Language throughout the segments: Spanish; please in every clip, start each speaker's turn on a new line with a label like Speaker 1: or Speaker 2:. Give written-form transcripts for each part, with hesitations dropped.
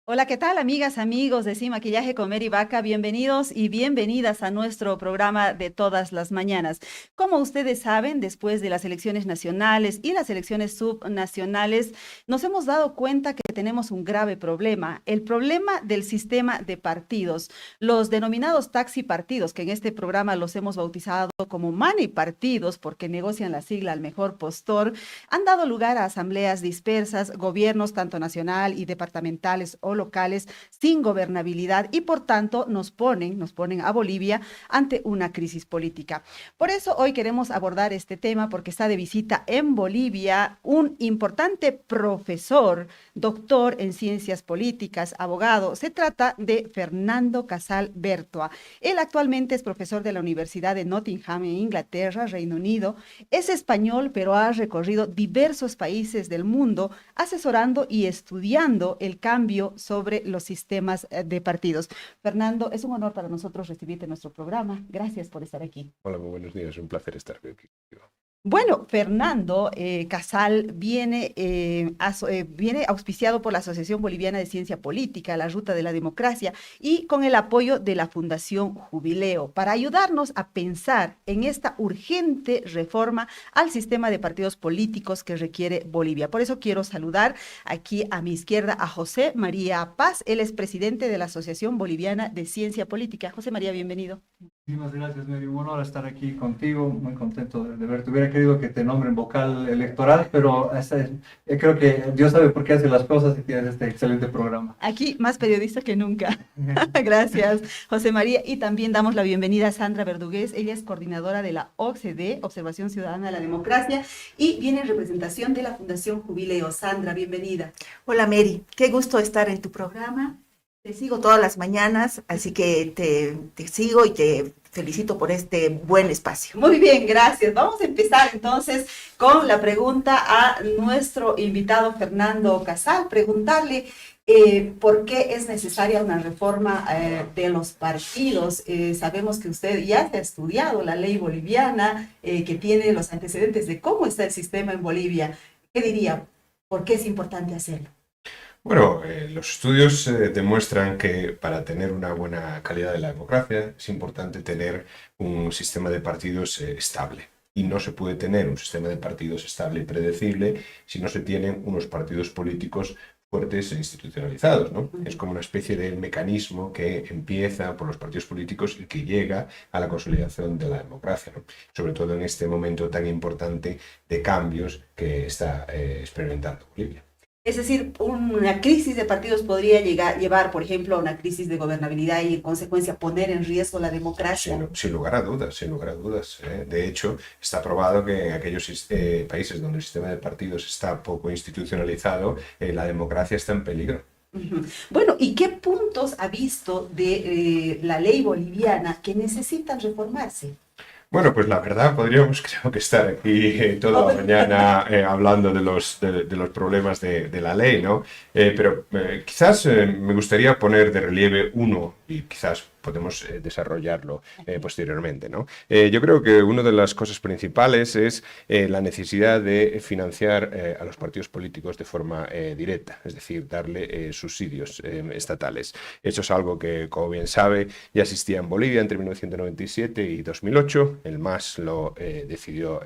Speaker 1: Hola, ¿qué tal, amigas, amigos de Sin Maquillaje con Mary Vaca? Bienvenidos y bienvenidas a nuestro programa de todas las mañanas. Como ustedes saben, después de las elecciones nacionales y las elecciones subnacionales, nos hemos dado cuenta que tenemos un grave problema, el problema del sistema de partidos, los denominados taxi partidos, que en este programa los hemos bautizado como money partidos porque negocian la sigla al mejor postor, han dado lugar a asambleas dispersas, gobiernos tanto nacional y departamentales o locales sin gobernabilidad y por tanto nos ponen a Bolivia ante una crisis política. Por eso hoy queremos abordar este tema porque está de visita en Bolivia un importante profesor, doctor en ciencias políticas, abogado. Se trata de Fernando Casal Bertua. Él actualmente es profesor de la Universidad de Nottingham en Inglaterra, Reino Unido. Es español, pero ha recorrido diversos países del mundo asesorando y estudiando el cambio sobre los sistemas de partidos. Fernando, es un honor para nosotros recibirte en nuestro programa. Gracias por estar aquí.
Speaker 2: Hola, muy buenos días. Un placer estar aquí contigo.
Speaker 1: Bueno, Fernando Casal viene auspiciado por la Asociación Boliviana de Ciencia Política, la Ruta de la Democracia, y con el apoyo de la Fundación Jubileo, para ayudarnos a pensar en esta urgente reforma al sistema de partidos políticos que requiere Bolivia. Por eso quiero saludar aquí a mi izquierda a José María Paz. Él es presidente de la Asociación Boliviana de Ciencia Política. José María, bienvenido.
Speaker 3: Muchísimas gracias, Mary. Un honor estar aquí contigo. Muy contento de verte. Hubiera querido que te nombren vocal electoral, pero creo que Dios sabe por qué hace las cosas y tienes este excelente programa.
Speaker 1: Aquí más periodista que nunca. Gracias, José María. Y también damos la bienvenida a Sandra Verdugués. Ella es coordinadora de la OCDE, Observación Ciudadana de la Democracia, y viene en representación de la Fundación Jubileo. Sandra, bienvenida.
Speaker 4: Hola Mary, qué gusto estar en tu programa. Te sigo todas las mañanas, así que te sigo y te felicito por este buen espacio.
Speaker 1: Muy bien, gracias. Vamos a empezar entonces con la pregunta a nuestro invitado Fernando Casal, preguntarle por qué es necesaria una reforma de los partidos. Sabemos que usted ya se ha estudiado la ley boliviana, que tiene los antecedentes de cómo está el sistema en Bolivia. ¿Qué diría? ¿Por qué es importante hacerlo?
Speaker 2: Bueno, los estudios demuestran que para tener una buena calidad de la democracia es importante tener un sistema de partidos estable. Y no se puede tener un sistema de partidos estable y predecible si no se tienen unos partidos políticos fuertes e institucionalizados, ¿no? Es como una especie de mecanismo que empieza por los partidos políticos y que llega a la consolidación de la democracia, ¿no? Sobre todo en este momento tan importante de cambios que está experimentando Bolivia.
Speaker 1: Es decir, una crisis de partidos podría llevar, por ejemplo, a una crisis de gobernabilidad y, en consecuencia, poner en riesgo la democracia.
Speaker 2: Sin lugar a dudas, sin lugar a dudas. De hecho, está probado que en aquellos países donde el sistema de partidos está poco institucionalizado, la democracia está en peligro.
Speaker 1: Ujú. Bueno, ¿y qué puntos ha visto de la ley boliviana que necesitan reformarse?
Speaker 2: Bueno, pues la verdad, podríamos creo que estar aquí toda la mañana hablando de los problemas de la ley, ¿no? Pero quizás me gustaría poner de relieve uno y quizás podemos desarrollarlo posteriormente, ¿no? Yo creo que una de las cosas principales es la necesidad de financiar a los partidos políticos de forma directa, es decir, darle subsidios estatales. Eso es algo que, como bien sabe, ya existía en Bolivia entre 1997 y 2008. El MAS lo decidió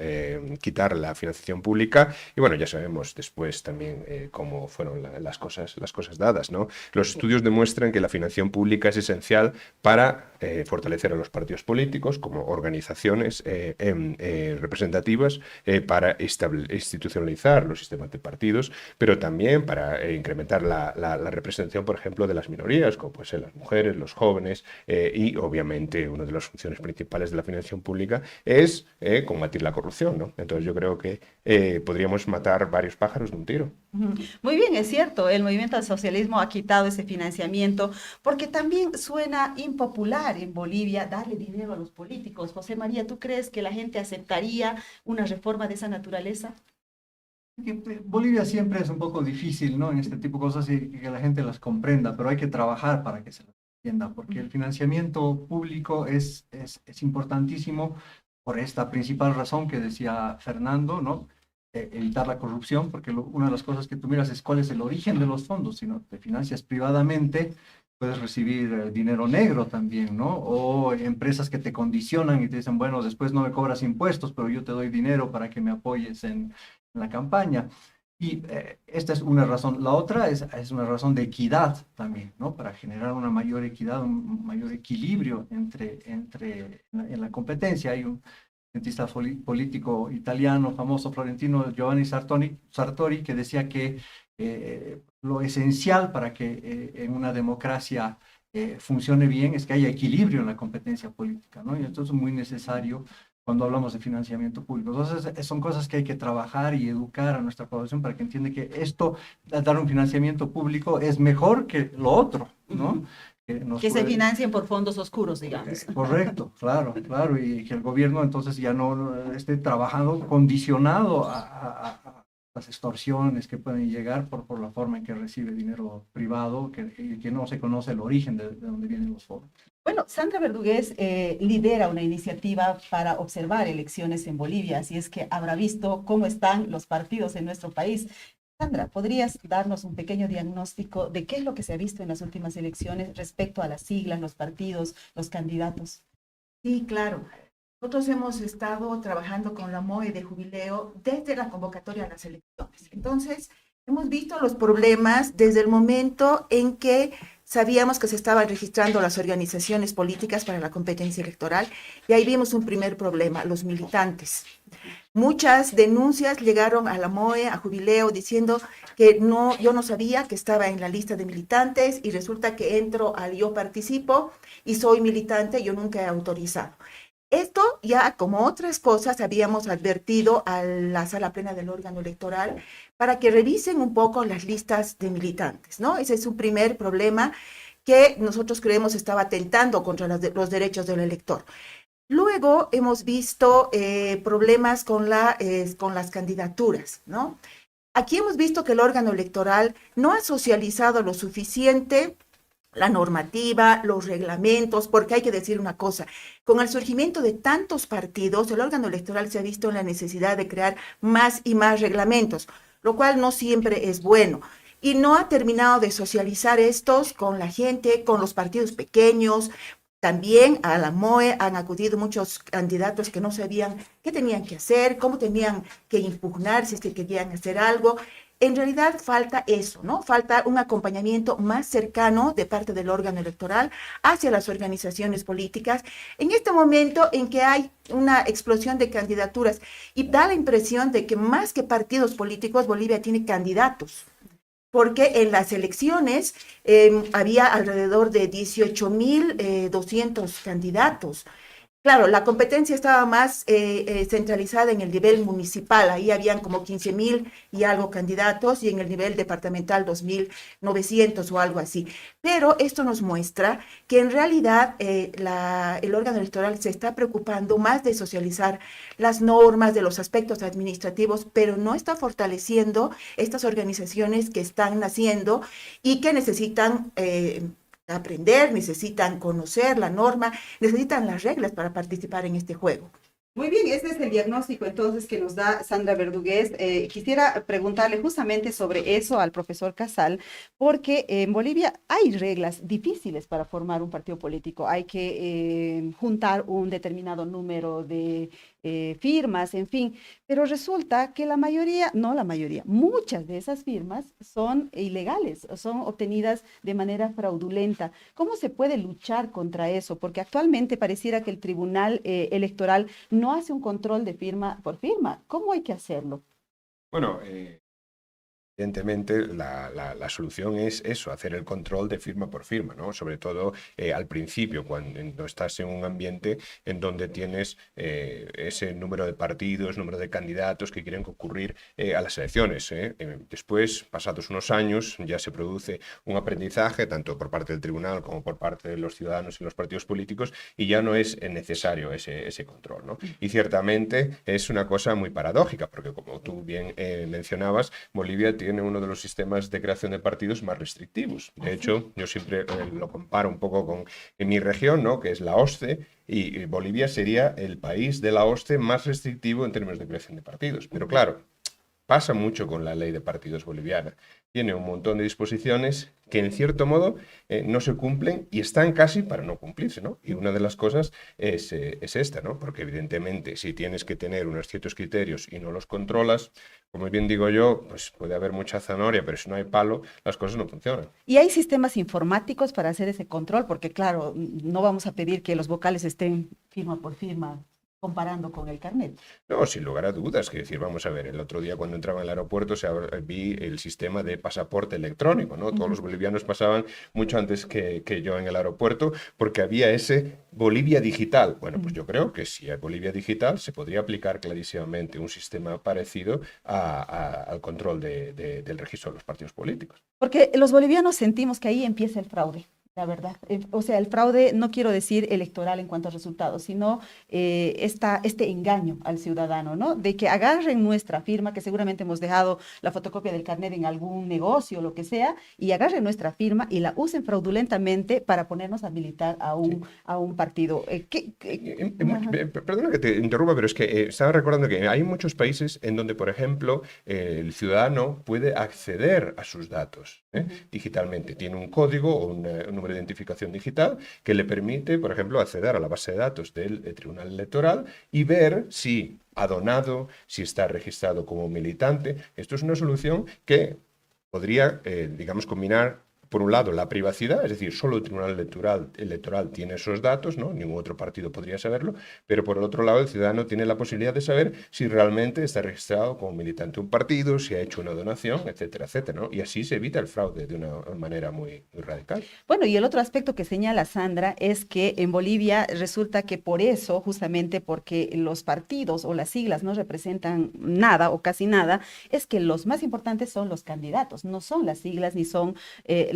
Speaker 2: quitar la financiación pública y bueno, ya sabemos después también cómo fueron las cosas dadas, ¿no? Los estudios demuestran que la financiación pública es esencial para fortalecer a los partidos políticos como organizaciones representativas para institucionalizar los sistemas de partidos, pero también para incrementar la representación, por ejemplo, de las minorías, como pueden ser las mujeres, los jóvenes, y obviamente una de las funciones principales de la financiación pública es combatir la corrupción, ¿no? Entonces yo creo que podríamos matar varios pájaros de un tiro.
Speaker 1: Ujú. Muy bien, es cierto, el movimiento al socialismo ha quitado ese financiamiento porque también suena impopular en Bolivia darle dinero a los políticos. José María, ¿tú crees que la gente aceptaría una reforma de esa naturaleza?
Speaker 3: Bolivia siempre es un poco difícil, ¿no? En este tipo de cosas y que la gente las comprenda, pero hay que trabajar para que se las entienda, porque el financiamiento público es importantísimo por esta principal razón que decía Fernando, ¿no? evitar la corrupción, porque una de las cosas que tú miras es cuál es el origen de los fondos. Si no te financias privadamente, puedes recibir dinero negro también, ¿no? O empresas que te condicionan y te dicen, bueno, después no me cobras impuestos, pero yo te doy dinero para que me apoyes en la campaña. Y esta es una razón. La otra es una razón de equidad también, ¿no? Para generar una mayor equidad, un mayor equilibrio en la competencia. Hay un cientista político italiano famoso, florentino, Giovanni Sartori, que decía que lo esencial para que en una democracia funcione bien es que haya equilibrio en la competencia política, ¿no? Y esto es muy necesario cuando hablamos de financiamiento público. Entonces, son cosas que hay que trabajar y educar a nuestra población para que entienda que esto, dar un financiamiento público, es mejor que lo otro, ¿no?
Speaker 1: Que se financien por fondos oscuros, digamos.
Speaker 3: Correcto, claro, claro, y que el gobierno entonces ya no esté trabajando condicionado a las extorsiones que pueden llegar por la forma en que recibe dinero privado, que no se conoce el origen de dónde vienen los fondos.
Speaker 1: Bueno, Sandra Verdugués lidera una iniciativa para observar elecciones en Bolivia, así es que habrá visto cómo están los partidos en nuestro país. Sandra, ¿podrías darnos un pequeño diagnóstico de qué es lo que se ha visto en las últimas elecciones respecto a las siglas, los partidos, los candidatos?
Speaker 4: Sí, claro. Nosotros hemos estado trabajando con la MOE de Jubileo desde la convocatoria a las elecciones. Entonces, hemos visto los problemas desde el momento en que sabíamos que se estaban registrando las organizaciones políticas para la competencia electoral y ahí vimos un primer problema, los militantes. Muchas denuncias llegaron a la MOE, a Jubileo, diciendo que no, yo no sabía que estaba en la lista de militantes y resulta que entro al yo participo y soy militante, yo nunca he autorizado. Esto ya, como otras cosas, habíamos advertido a la sala plena del órgano electoral para que revisen un poco las listas de militantes, ¿no? Ese es un primer problema que nosotros creemos estaba atentando contra los derechos del elector. Luego hemos visto problemas con las candidaturas, ¿no? Aquí hemos visto que el órgano electoral no ha socializado lo suficiente la normativa, los reglamentos, porque hay que decir una cosa, con el surgimiento de tantos partidos, el órgano electoral se ha visto en la necesidad de crear más y más reglamentos, lo cual no siempre es bueno. Y no ha terminado de socializar estos con la gente, con los partidos pequeños. También a la MOE han acudido muchos candidatos que no sabían qué tenían que hacer, cómo tenían que impugnar, si es que querían hacer algo. En realidad falta eso, ¿no? Falta un acompañamiento más cercano de parte del órgano electoral hacia las organizaciones políticas. En este momento en que hay una explosión de candidaturas y da la impresión de que más que partidos políticos, Bolivia tiene candidatos. Porque en las elecciones había alrededor de 18.200 candidatos. Claro, la competencia estaba más centralizada en el nivel municipal, ahí habían como 15.000 y algo candidatos, y en el nivel departamental 2.900 o algo así. Pero esto nos muestra que en realidad el órgano electoral se está preocupando más de socializar las normas, de los aspectos administrativos, pero no está fortaleciendo estas organizaciones que están naciendo y que necesitan aprender, necesitan conocer la norma, necesitan las reglas para participar en este juego.
Speaker 1: Muy bien, este es el diagnóstico entonces que nos da Sandra Verdugués. Quisiera preguntarle justamente sobre eso al profesor Casal, porque en Bolivia hay reglas difíciles para formar un partido político. Hay que juntar un determinado número de firmas, en fin, pero resulta que muchas de esas firmas son ilegales, son obtenidas de manera fraudulenta. ¿Cómo se puede luchar contra eso? Porque actualmente pareciera que el Tribunal Electoral no hace un control de firma por firma. ¿Cómo hay que hacerlo?
Speaker 2: Bueno, evidentemente la solución es eso, hacer el control de firma por firma, ¿no? Sobre todo al principio, cuando estás en un ambiente en donde tienes ese número de partidos, número de candidatos que quieren concurrir a las elecciones. Después, pasados unos años, ya se produce un aprendizaje, tanto por parte del tribunal como por parte de los ciudadanos y los partidos políticos, y ya no es necesario ese control, ¿no? Y ciertamente es una cosa muy paradójica, porque como tú bien mencionabas, Bolivia tiene uno de los sistemas de creación de partidos más restrictivos. De hecho, yo siempre lo comparo un poco con en mi región, ¿no? Que es la OSCE, y Bolivia sería el país de la OSCE más restrictivo en términos de creación de partidos. Pero claro, pasa mucho con la ley de partidos boliviana. Tiene un montón de disposiciones que en cierto modo no se cumplen y están casi para no cumplirse, ¿no? Y una de las cosas es esta, ¿no? Porque evidentemente si tienes que tener unos ciertos criterios y no los controlas, como bien digo yo, pues puede haber mucha zanahoria, pero si no hay palo, las cosas no funcionan.
Speaker 1: ¿Y hay sistemas informáticos para hacer ese control? Porque claro, no vamos a pedir que los vocales estén firma por firma comparando con el carnet.
Speaker 2: No, sin lugar a dudas, que decir, vamos a ver, el otro día cuando entraba en el aeropuerto vi el sistema de pasaporte electrónico, ¿no? Todos los bolivianos pasaban mucho antes que yo en el aeropuerto porque había ese Bolivia Digital. Bueno, pues yo creo que si hay Bolivia Digital se podría aplicar clarísimamente un sistema parecido al control del registro de los partidos políticos.
Speaker 1: Porque los bolivianos sentimos que ahí empieza el fraude. La verdad, o sea, el fraude, no quiero decir electoral en cuanto a resultados, sino este engaño al ciudadano, ¿no? De que agarren nuestra firma, que seguramente hemos dejado la fotocopia del carnet en algún negocio o lo que sea, y agarren nuestra firma y la usen fraudulentamente para ponernos a militar a un partido.
Speaker 2: Perdona que te interrumpa, pero es que estaba recordando que hay muchos países en donde, por ejemplo, el ciudadano puede acceder a sus datos digitalmente. Tiene un código o un número de identificación digital que le permite, por ejemplo, acceder a la base de datos del Tribunal Electoral y ver si ha donado, si está registrado como militante. Esto es una solución que podría, digamos, combinar, por un lado, la privacidad, es decir, solo el Tribunal Electoral tiene esos datos, ¿no? Ningún otro partido podría saberlo, pero por el otro lado, el ciudadano tiene la posibilidad de saber si realmente está registrado como militante de un partido, si ha hecho una donación, etcétera, etcétera, ¿no? Y así se evita el fraude de una manera muy radical.
Speaker 1: Bueno, y el otro aspecto que señala Sandra es que en Bolivia resulta que por eso, justamente porque los partidos o las siglas no representan nada o casi nada, es que los más importantes son los candidatos, no son las siglas ni son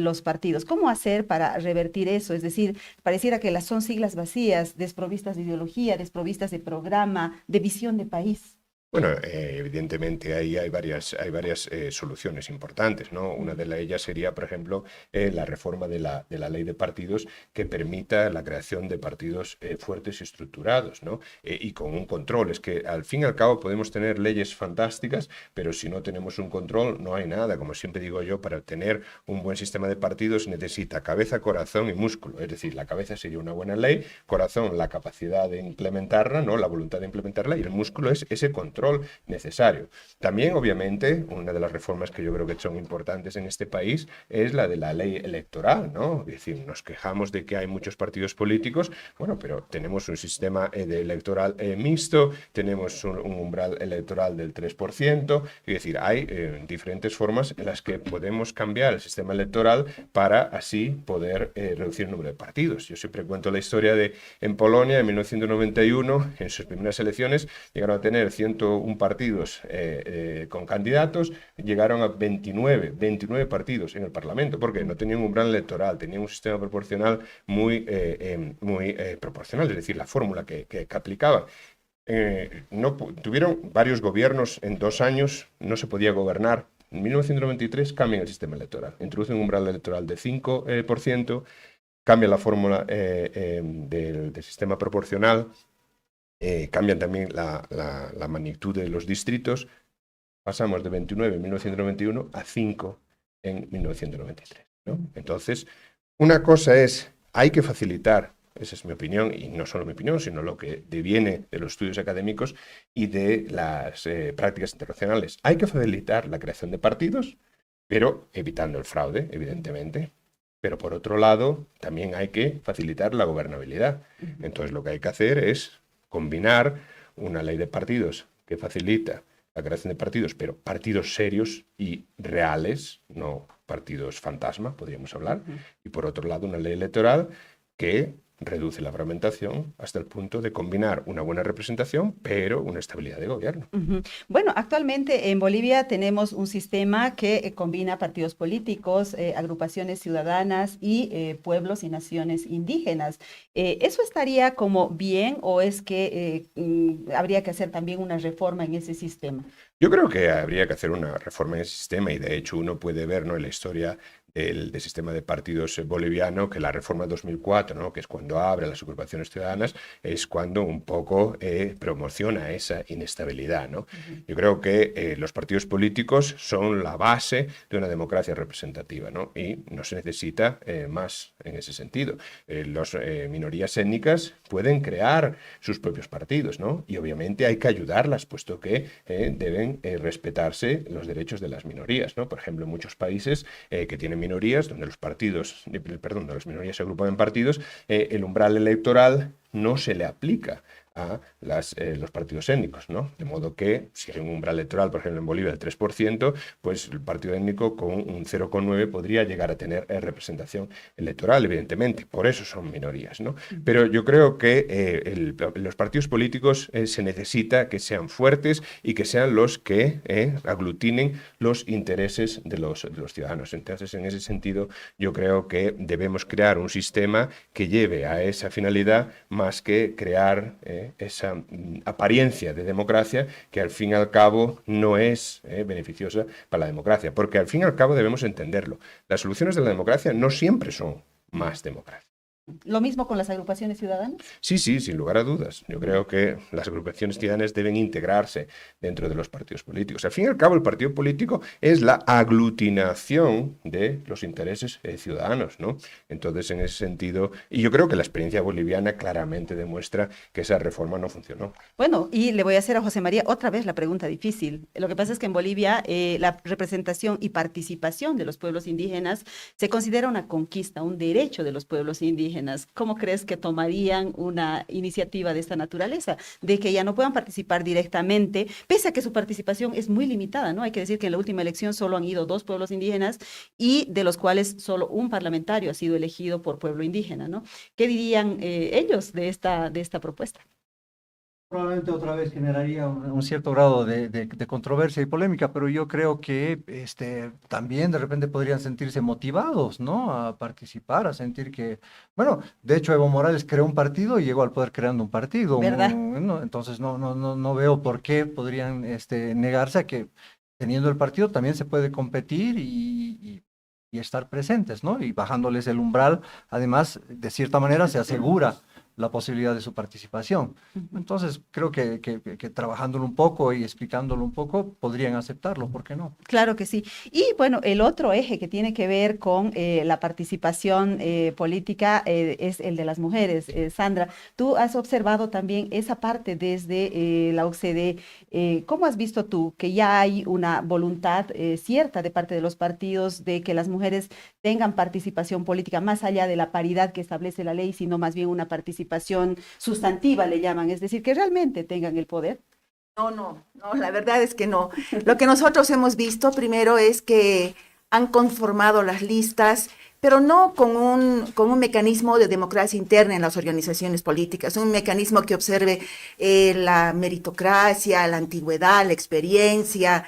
Speaker 1: los partidos. ¿Cómo hacer para revertir eso? Es decir, pareciera que son siglas vacías, desprovistas de ideología, desprovistas de programa, de visión de país.
Speaker 2: Bueno, evidentemente ahí hay varias soluciones importantes, ¿no? Una de ellas sería, por ejemplo, la reforma de la ley de partidos que permita la creación de partidos fuertes y estructurados, ¿no? Y con un control. Es que al fin y al cabo podemos tener leyes fantásticas, pero si no tenemos un control no hay nada. Como siempre digo yo, para tener un buen sistema de partidos necesita cabeza, corazón y músculo. Es decir, la cabeza sería una buena ley, corazón la capacidad de implementarla, ¿no? La voluntad de implementarla, y el músculo es ese control necesario. También, obviamente, una de las reformas que yo creo que son importantes en este país es la de la ley electoral, ¿no? Es decir, nos quejamos de que hay muchos partidos políticos, bueno, pero tenemos un sistema electoral mixto, tenemos un umbral electoral del 3%, es decir, hay diferentes formas en las que podemos cambiar el sistema electoral para así poder reducir el número de partidos. Yo siempre cuento la historia en Polonia, en 1991, en sus primeras elecciones, llegaron a tener 101 partidos con candidatos, llegaron a 29 partidos en el Parlamento, porque no tenían un umbral electoral, tenían un sistema proporcional muy proporcional, es decir, la fórmula que aplicaban. Tuvieron varios gobiernos en 2 años, no se podía gobernar. En 1993 cambian el sistema electoral, introducen un umbral electoral de 5%, cambian la fórmula del sistema proporcional, cambian también la magnitud de los distritos, pasamos de 29 en 1991 a 5 en 1993, ¿no? Entonces, una cosa es, hay que facilitar, esa es mi opinión, y no solo mi opinión, sino lo que deviene de los estudios académicos y de las prácticas internacionales. Hay que facilitar la creación de partidos, pero evitando el fraude, evidentemente. Pero por otro lado, también hay que facilitar la gobernabilidad. Entonces, lo que hay que hacer es combinar una ley de partidos que facilita la creación de partidos, pero partidos serios y reales, no partidos fantasma, podríamos hablar, y por otro lado una ley electoral que reduce la fragmentación hasta el punto de combinar una buena representación, pero una estabilidad de gobierno.
Speaker 1: Bueno, actualmente en Bolivia tenemos un sistema que combina partidos políticos, agrupaciones ciudadanas y pueblos y naciones indígenas. ¿Eso estaría como bien o es que habría que hacer también una reforma en ese sistema?
Speaker 2: Yo creo que habría que hacer una reforma en el sistema y de hecho uno puede ver, ¿no?, en la historia del sistema de partidos boliviano que la reforma de 2004, ¿no?, que es cuando abre las agrupaciones ciudadanas, es cuando un poco promociona esa inestabilidad, ¿no? Yo creo que los partidos políticos son la base de una democracia representativa, ¿no? Y no se necesita más en ese sentido. Las minorías étnicas pueden crear sus propios partidos, ¿no? Y obviamente hay que ayudarlas, puesto que deben respetarse los derechos de las minorías, ¿no? Por ejemplo, en muchos países que tienen minorías, donde donde las minorías se agrupan en partidos, el umbral electoral no se le aplica a los partidos étnicos, ¿no? De modo que si hay un umbral electoral, por ejemplo en Bolivia del 3%, pues el partido étnico con un 0,9 podría llegar a tener representación electoral, evidentemente, por eso son minorías, ¿no? Pero yo creo que los partidos políticos se necesita que sean fuertes y que sean los que aglutinen los intereses de los ciudadanos. Entonces, en ese sentido, yo creo que debemos crear un sistema que lleve a esa finalidad más que crear esa apariencia de democracia que al fin y al cabo no es beneficiosa para la democracia, porque al fin y al cabo debemos entenderlo. Las soluciones de la democracia no siempre son más democracia.
Speaker 1: ¿Lo mismo con las agrupaciones ciudadanas?
Speaker 2: Sí, sin lugar a dudas. Yo creo que las agrupaciones ciudadanas deben integrarse dentro de los partidos políticos. Al fin y al cabo, el partido político es la aglutinación de los intereses ciudadanos, ¿no? Entonces, en ese sentido, y yo creo que la experiencia boliviana claramente demuestra que esa reforma no funcionó.
Speaker 1: Bueno, y le voy a hacer a José María otra vez la pregunta difícil. Lo que pasa es que en Bolivia la representación y participación de los pueblos indígenas se considera una conquista, un derecho de los pueblos indígenas. ¿Cómo crees que tomarían una iniciativa de esta naturaleza? De que ya no puedan participar directamente, pese a que su participación es muy limitada, ¿no? Hay que decir que en la última elección solo han ido 2 pueblos indígenas y de los cuales solo un parlamentario ha sido elegido por pueblo indígena, ¿no? ¿Qué dirían ellos de esta propuesta?
Speaker 3: Probablemente otra vez generaría un cierto grado de controversia y polémica, pero yo creo que también de repente podrían sentirse motivados, ¿no?, a participar, a sentir que, bueno, de hecho Evo Morales creó un partido y llegó al poder creando un partido,
Speaker 1: ¿Verdad?
Speaker 3: ¿no? Entonces no veo por qué podrían negarse a que teniendo el partido también se puede competir y estar presentes, ¿no? Y bajándoles el umbral, además, de cierta manera se asegura la posibilidad de su participación. Entonces, creo que trabajándolo un poco y explicándolo un poco, podrían aceptarlo, ¿por qué no?
Speaker 1: Claro que sí. Y bueno, el otro eje que tiene que ver con la participación política es el de las mujeres. Sandra, tú has observado también esa parte desde la OCDE. ¿Cómo has visto tú que ya hay una voluntad cierta de parte de los partidos de que las mujeres tengan participación política más allá de la paridad que establece la ley, sino más bien una participación sustantiva, le llaman, es decir, que realmente tengan el poder?
Speaker 4: No, la verdad es que no. Lo que nosotros hemos visto primero es que han conformado las listas, pero no con un mecanismo de democracia interna en las organizaciones políticas, un mecanismo que observe la meritocracia, la antigüedad, la experiencia.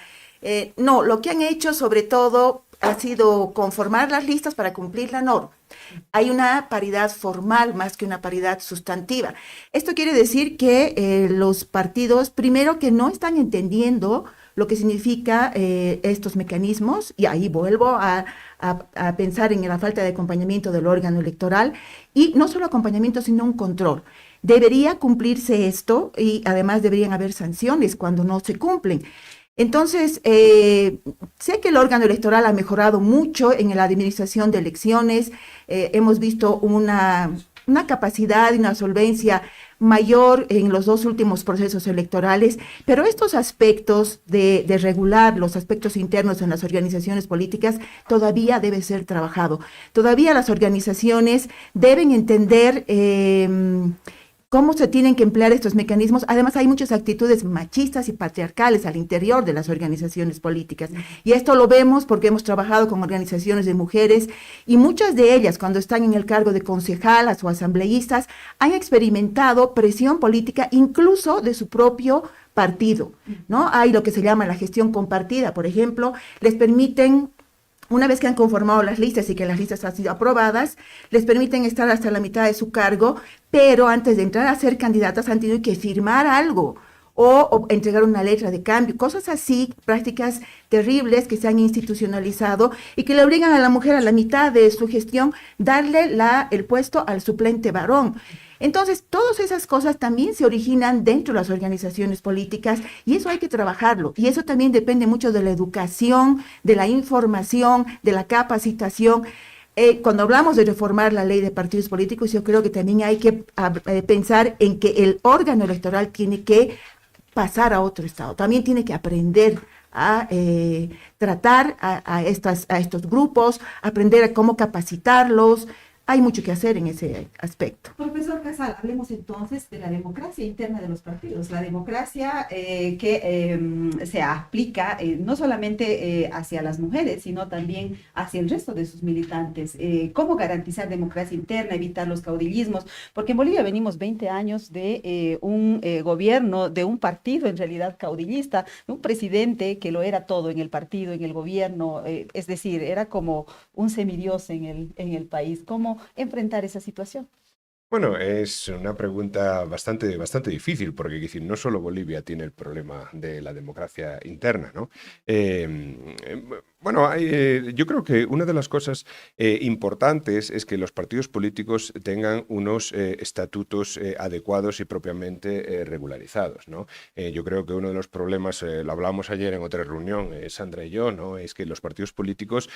Speaker 4: No, lo que han hecho sobre todo ha sido conformar las listas para cumplir la norma. Hay una paridad formal más que una paridad sustantiva. Esto quiere decir que los partidos, primero, que no están entendiendo lo que significa estos mecanismos, y ahí vuelvo a pensar en la falta de acompañamiento del órgano electoral, y no solo acompañamiento, sino un control. Debería cumplirse esto y además deberían haber sanciones cuando no se cumplen. Entonces, sé que el órgano electoral ha mejorado mucho en la administración de elecciones, hemos visto una capacidad y una solvencia mayor en los 2 últimos procesos electorales, pero estos aspectos de regular los aspectos internos en las organizaciones políticas todavía debe ser trabajado. Todavía las organizaciones deben entender cómo se tienen que emplear estos mecanismos. Además, hay muchas actitudes machistas y patriarcales al interior de las organizaciones políticas. Y esto lo vemos porque hemos trabajado con organizaciones de mujeres y muchas de ellas, cuando están en el cargo de concejalas o asambleístas, han experimentado presión política incluso de su propio partido, ¿no? Hay lo que se llama la gestión compartida, por ejemplo, les permiten, una vez que han conformado las listas y que las listas han sido aprobadas, les permiten estar hasta la mitad de su cargo, pero antes de entrar a ser candidatas han tenido que firmar algo o entregar una letra de cambio, cosas así, prácticas terribles que se han institucionalizado y que le obligan a la mujer a la mitad de su gestión darle el puesto al suplente varón. Entonces, todas esas cosas también se originan dentro de las organizaciones políticas y eso hay que trabajarlo. Y eso también depende mucho de la educación, de la información, de la capacitación. Cuando hablamos de reformar la ley de partidos políticos, yo creo que también hay que pensar en que el órgano electoral tiene que pasar a otro estado, también tiene que aprender a tratar a estos grupos, aprender a cómo capacitarlos. Hay mucho que hacer en ese aspecto.
Speaker 1: Profesor Casal, hablemos entonces de la democracia interna de los partidos, la democracia que se aplica no solamente hacia las mujeres, sino también hacia el resto de sus militantes. ¿Cómo garantizar democracia interna, evitar los caudillismos? Porque en Bolivia venimos 20 años de un gobierno, de un partido en realidad caudillista, de un presidente que lo era todo en el partido, en el gobierno, es decir, era como un semidios en el país. ¿Cómo enfrentar esa situación?
Speaker 2: Bueno, es una pregunta bastante difícil, porque es decir, no solo Bolivia tiene el problema de la democracia interna, ¿no? Bueno, yo creo que una de las cosas importantes es que los partidos políticos tengan unos estatutos adecuados y propiamente regularizados, ¿no? Yo creo que uno de los problemas, lo hablamos ayer en otra reunión, Sandra y yo, ¿no? Es que los partidos políticos,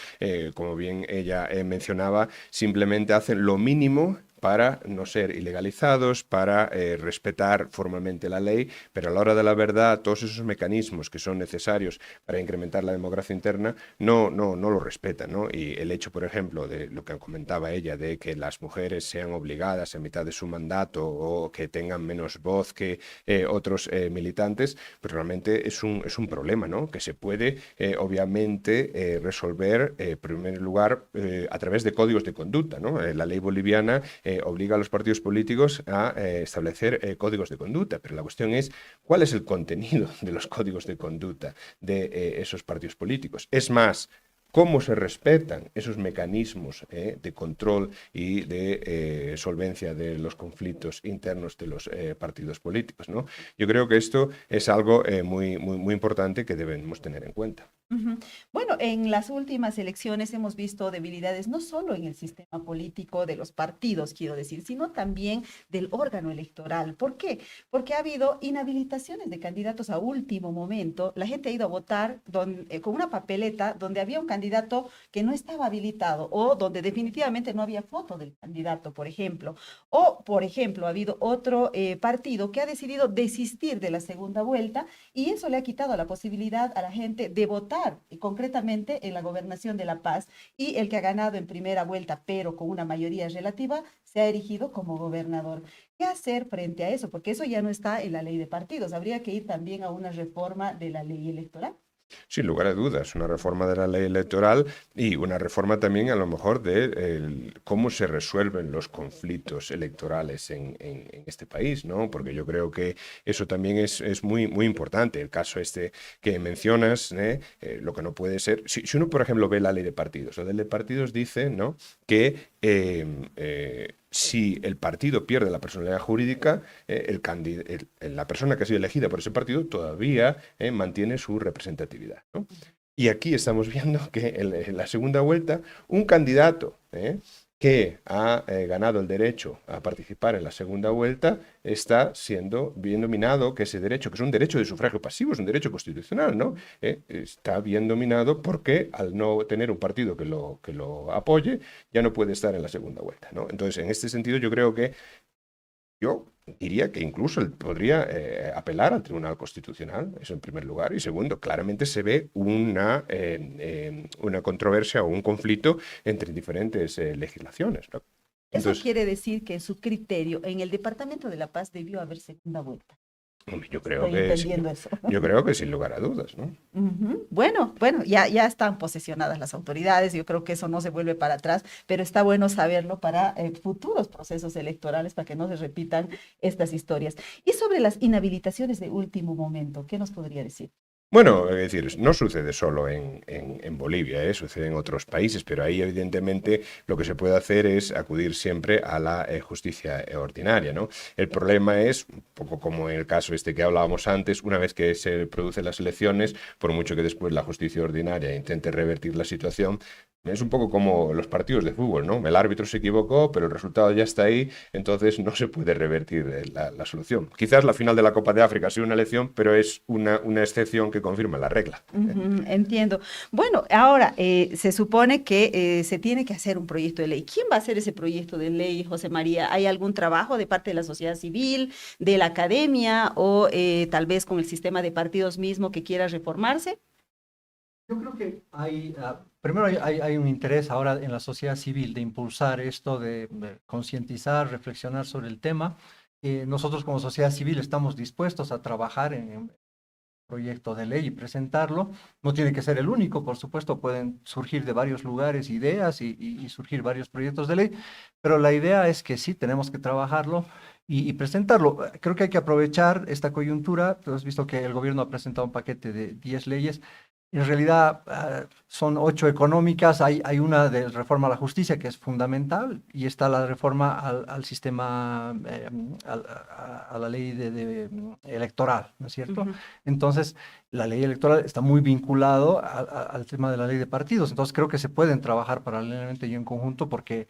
Speaker 2: como bien ella mencionaba, simplemente hacen lo mínimo para no ser ilegalizados, para respetar formalmente la ley, pero a la hora de la verdad, todos esos mecanismos que son necesarios para incrementar la democracia interna no lo respetan, ¿no? Y el hecho, por ejemplo, de lo que comentaba ella, de que las mujeres sean obligadas en mitad de su mandato o que tengan menos voz que otros militantes, pues realmente es un problema, ¿no? Que se puede, obviamente, resolver, en primer lugar, a través de códigos de conducta, ¿no? La ley boliviana obliga a los partidos políticos a establecer códigos de conducta, pero la cuestión es cuál es el contenido de los códigos de conducta de esos partidos políticos. Es más, cómo se respetan esos mecanismos de control y de solvencia de los conflictos internos de los partidos políticos, ¿no? Yo creo que esto es algo muy importante que debemos tener en cuenta.
Speaker 1: Ujú. Bueno, en las últimas elecciones hemos visto debilidades no solo en el sistema político de los partidos, quiero decir, sino también del órgano electoral. ¿Por qué? Porque ha habido inhabilitaciones de candidatos a último momento. La gente ha ido a votar con una papeleta donde había un candidato que no estaba habilitado o donde definitivamente no había foto del candidato, por ejemplo. O, por ejemplo, ha habido otro partido que ha decidido desistir de la segunda vuelta y eso le ha quitado la posibilidad a la gente de votar concretamente en la gobernación de La Paz, y el que ha ganado en primera vuelta, pero con una mayoría relativa, se ha erigido como gobernador. ¿Qué hacer frente a eso? Porque eso ya no está en la ley de partidos. Habría que ir también a una reforma de la ley electoral.
Speaker 2: Sin lugar a dudas, una reforma de la ley electoral y una reforma también a lo mejor de cómo se resuelven los conflictos electorales en este país, ¿no? Porque yo creo que eso también es muy importante. El caso este que mencionas, lo que no puede ser, si uno por ejemplo ve la ley de partidos, la ley de partidos dice, ¿no?, que si el partido pierde la personalidad jurídica, la persona que ha sido elegida por ese partido todavía mantiene su representatividad, ¿no? Y aquí estamos viendo que en la segunda vuelta, un candidato que ha ganado el derecho a participar en la segunda vuelta está siendo bien dominado, que ese derecho, que es un derecho de sufragio pasivo, es un derecho constitucional, ¿no? Está bien dominado porque al no tener un partido que lo apoye, ya no puede estar en la segunda vuelta, ¿no? Entonces, en este sentido, yo creo que yo diría que incluso él podría apelar al Tribunal Constitucional, eso en primer lugar, y segundo, claramente se ve una controversia o un conflicto entre diferentes legislaciones, ¿no?
Speaker 1: Eso
Speaker 2: Entonces,
Speaker 1: quiere decir que en su criterio, en el Departamento de La Paz debió haber segunda vuelta.
Speaker 2: hombre,
Speaker 1: Estoy entendiendo eso.
Speaker 2: yo creo que sin lugar a dudas, ¿no?
Speaker 1: Ujú. Bueno, ya están posesionadas las autoridades, yo creo que eso no se vuelve para atrás, pero está bueno saberlo para futuros procesos electorales, para que no se repitan estas historias. Y sobre las inhabilitaciones de último momento, ¿qué nos podría decir?
Speaker 2: Bueno, es decir, no sucede solo en Bolivia, sucede en otros países, pero ahí evidentemente lo que se puede hacer es acudir siempre a la justicia ordinaria, ¿no? El problema es, un poco como en el caso este que hablábamos antes, una vez que se producen las elecciones, por mucho que después la justicia ordinaria intente revertir la situación, es un poco como los partidos de fútbol, ¿no? El árbitro se equivocó, pero el resultado ya está ahí, entonces no se puede revertir la solución. Quizás la final de la Copa de África ha sido una elección, pero es una excepción que confirma la regla.
Speaker 1: Entiendo. Bueno, ahora se supone que se tiene que hacer un proyecto de ley. ¿Quién va a hacer ese proyecto de ley, José María? ¿Hay algún trabajo de parte de la sociedad civil, de la academia o tal vez con el sistema de partidos mismo que quiera reformarse?
Speaker 3: Yo creo que primero hay un interés ahora en la sociedad civil de impulsar esto, de concientizar, reflexionar sobre el tema. Nosotros como sociedad civil estamos dispuestos a trabajar en proyecto de ley y presentarlo. No tiene que ser el único, por supuesto, pueden surgir de varios lugares ideas y surgir varios proyectos de ley, pero la idea es que sí, tenemos que trabajarlo y presentarlo. Creo que hay que aprovechar esta coyuntura. Tú has visto que el gobierno ha presentado un paquete de 10 leyes. En realidad son 8 económicas, hay una de reforma a la justicia que es fundamental y está la reforma al sistema, a la ley electoral, ¿no es cierto? Entonces, la ley electoral está muy vinculado al tema de la ley de partidos, entonces creo que se pueden trabajar paralelamente y en conjunto porque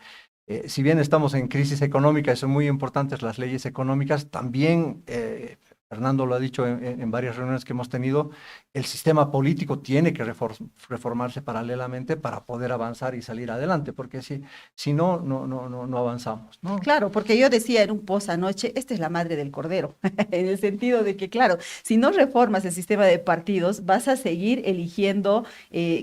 Speaker 3: si bien estamos en crisis económica y son muy importantes las leyes económicas, también Fernando lo ha dicho en varias reuniones que hemos tenido, el sistema político tiene que reformarse paralelamente para poder avanzar y salir adelante, porque si no, no avanzamos, ¿no?
Speaker 1: Claro, porque yo decía en un post anoche, esta es la madre del cordero, en el sentido de que, claro, si no reformas el sistema de partidos, vas a seguir eligiendo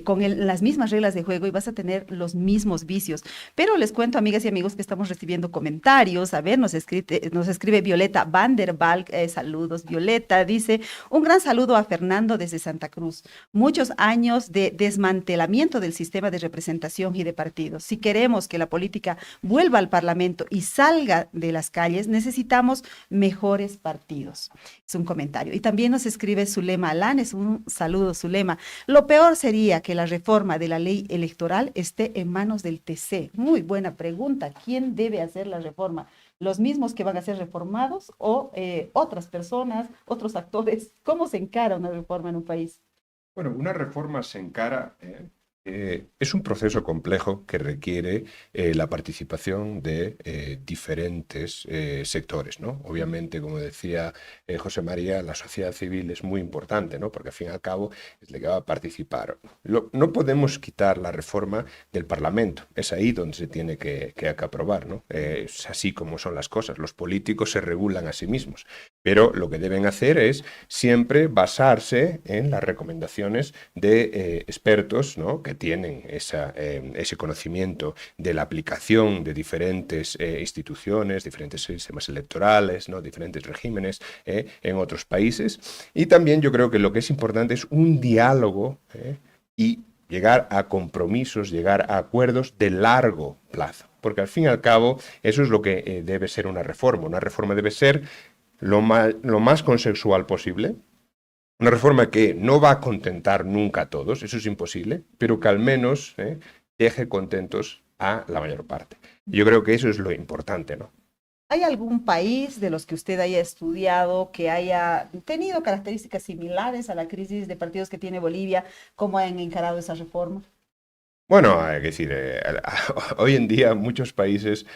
Speaker 1: con las mismas reglas de juego y vas a tener los mismos vicios. Pero les cuento, amigas y amigos, que estamos recibiendo comentarios. A ver, nos escribe Violeta Van der Valk, saludos Violeta, dice, un gran saludo a Fernando desde Santa Cruz. Muchos años de desmantelamiento del sistema de representación y de partidos. Si queremos que la política vuelva al Parlamento y salga de las calles, necesitamos mejores partidos. Es un comentario. Y también nos escribe Zulema Alanes, un saludo Zulema. Lo peor sería que la reforma de la ley electoral esté en manos del TC. Muy buena pregunta. ¿Quién debe hacer la reforma? ¿Los mismos que van a ser reformados o otras personas, otros actores? ¿Cómo se encara una reforma en un país?
Speaker 2: Bueno, una reforma se encara, es un proceso complejo que requiere la participación de diferentes sectores, ¿no? Obviamente, como decía José María, la sociedad civil es muy importante, ¿no? Porque al fin y al cabo es la que va a participar. No podemos quitar la reforma del Parlamento, es ahí donde se tiene que aprobar, ¿no? Es así como son las cosas, los políticos se regulan a sí mismos, pero lo que deben hacer es siempre basarse en las recomendaciones de expertos, ¿no? Que tienen ese conocimiento de la aplicación de diferentes instituciones, diferentes sistemas electorales, ¿no? Diferentes regímenes en otros países. Y también yo creo que lo que es importante es un diálogo y llegar a compromisos, llegar a acuerdos de largo plazo. Porque al fin y al cabo eso es lo que debe ser una reforma. Una reforma debe ser lo más consensual posible. Una reforma que no va a contentar nunca a todos, eso es imposible, pero que al menos deje contentos a la mayor parte. Yo creo que eso es lo importante, ¿no?
Speaker 1: ¿Hay algún país de los que usted haya estudiado que haya tenido características similares a la crisis de partidos que tiene Bolivia? ¿Cómo han encarado esa reforma?
Speaker 2: Bueno, hay que decir, hoy en día muchos países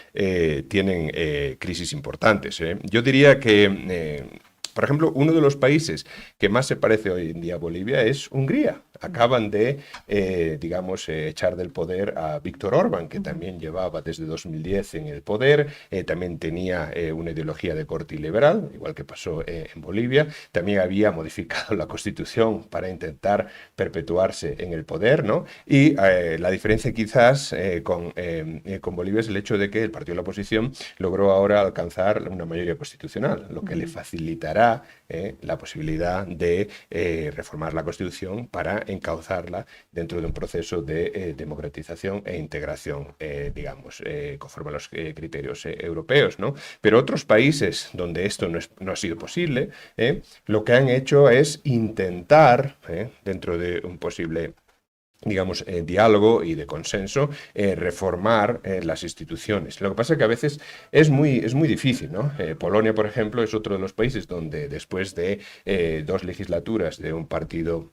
Speaker 2: tienen crisis importantes. Yo diría que, por ejemplo, uno de los países que más se parece hoy en día a Bolivia es Hungría. Acaban de, echar del poder a Viktor Orbán, que también llevaba desde 2010 en el poder, también tenía una ideología de corte liberal, igual que pasó en Bolivia, también había modificado la Constitución para intentar perpetuarse en el poder, ¿no? Y la diferencia quizás con Bolivia es el hecho de que el partido de la oposición logró ahora alcanzar una mayoría constitucional, lo que le facilitará estudiará la posibilidad de reformar la Constitución para encauzarla dentro de un proceso de democratización e integración, digamos, conforme a los criterios europeos, ¿no? Pero otros países donde esto no ha sido posible, lo que han hecho es intentar, dentro de un posible, digamos, diálogo y de consenso, reformar las instituciones. Lo que pasa es que a veces es muy difícil, ¿no? Polonia, por ejemplo, es otro de los países donde después de 2 legislaturas de un partido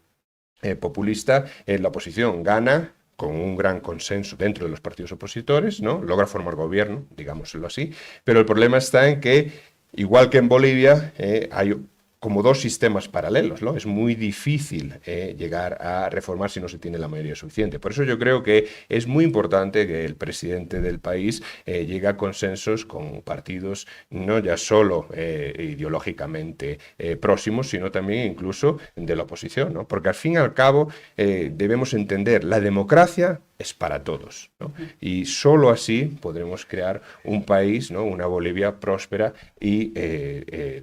Speaker 2: populista, la oposición gana con un gran consenso dentro de los partidos opositores, ¿no? Logra formar gobierno, digámoslo así, pero el problema está en que, igual que en Bolivia, hay como 2 sistemas paralelos, ¿no? Es muy difícil llegar a reformar si no se tiene la mayoría suficiente. Por eso yo creo que es muy importante que el presidente del país llegue a consensos con partidos no ya solo ideológicamente próximos, sino también incluso de la oposición, ¿no? Porque al fin y al cabo debemos entender, la democracia es para todos, ¿no? Y solo así podremos crear un país, ¿no? Una Bolivia próspera y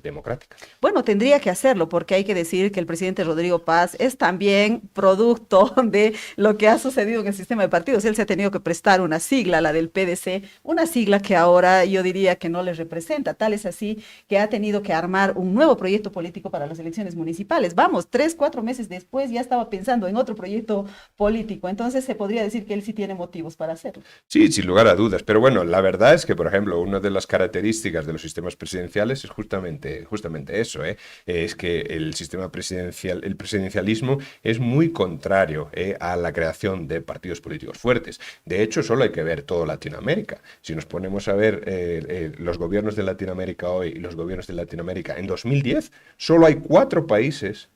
Speaker 2: democrática.
Speaker 1: Bueno, tendría que hacerlo porque hay que decir que el presidente Rodrigo Paz es también producto de lo que ha sucedido en el sistema de partidos. Él se ha tenido que prestar una sigla, la del PDC, una sigla que ahora yo diría que no le representa. Tal es así que ha tenido que armar un nuevo proyecto político para las elecciones municipales. Vamos, 3, 4 meses después ya estaba pensando en otro proyecto político. Entonces se podría decir que él sí tiene motivos para hacerlo.
Speaker 2: Sí, sin lugar a dudas. Pero bueno, la verdad es que, por ejemplo, una de las características de los sistemas presidenciales es justamente eso, es que el sistema presidencial, el presidencialismo es muy contrario a la creación de partidos políticos fuertes. De hecho, solo hay que ver toda Latinoamérica. Si nos ponemos a ver los gobiernos de Latinoamérica hoy y los gobiernos de Latinoamérica en 2010, solo hay 4 países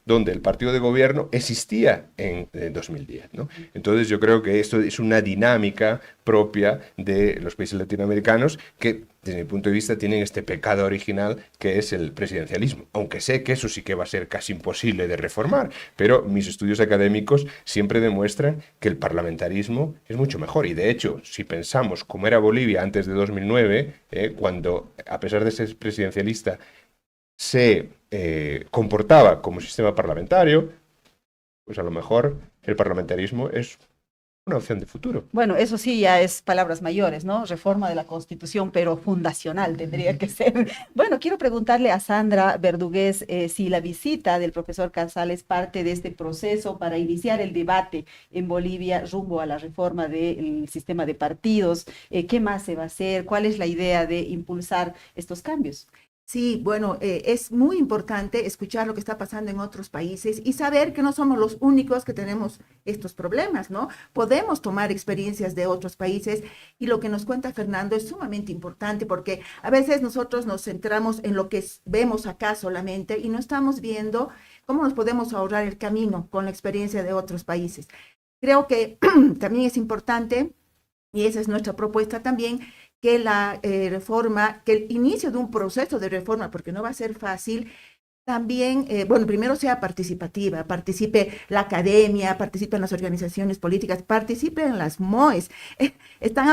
Speaker 2: donde el partido de gobierno existía en 2010, ¿no? Entonces yo creo que esto es una dinámica propia de los países latinoamericanos que, desde mi punto de vista, tienen este pecado original que es el presidencialismo. Aunque sé que eso sí que va a ser casi imposible de reformar, pero mis estudios académicos siempre demuestran que el parlamentarismo es mucho mejor. Y de hecho, si pensamos cómo era Bolivia antes de 2009, cuando, a pesar de ser presidencialista, se comportaba como sistema parlamentario, pues a lo mejor el parlamentarismo es una opción de futuro.
Speaker 1: Bueno, eso sí ya es palabras mayores, ¿no? Reforma de la Constitución, pero fundacional tendría que ser. Bueno, quiero preguntarle a Sandra Verdugués si la visita del profesor Casal es parte de este proceso para iniciar el debate en Bolivia rumbo a la reforma del sistema de partidos. ¿Qué más se va a hacer? ¿Cuál es la idea de impulsar estos cambios?
Speaker 4: Sí, bueno, es muy importante escuchar lo que está pasando en otros países y saber que no somos los únicos que tenemos estos problemas, ¿no? Podemos tomar experiencias de otros países y lo que nos cuenta Fernando es sumamente importante porque a veces nosotros nos centramos en lo que vemos acá solamente y no estamos viendo cómo nos podemos ahorrar el camino con la experiencia de otros países. Creo que también es importante, y esa es nuestra propuesta también, que la reforma, que el inicio de un proceso de reforma, porque no va a ser fácil, también, bueno, primero sea participativa, participe la academia, participen las organizaciones políticas, participen las MOEs. Estamos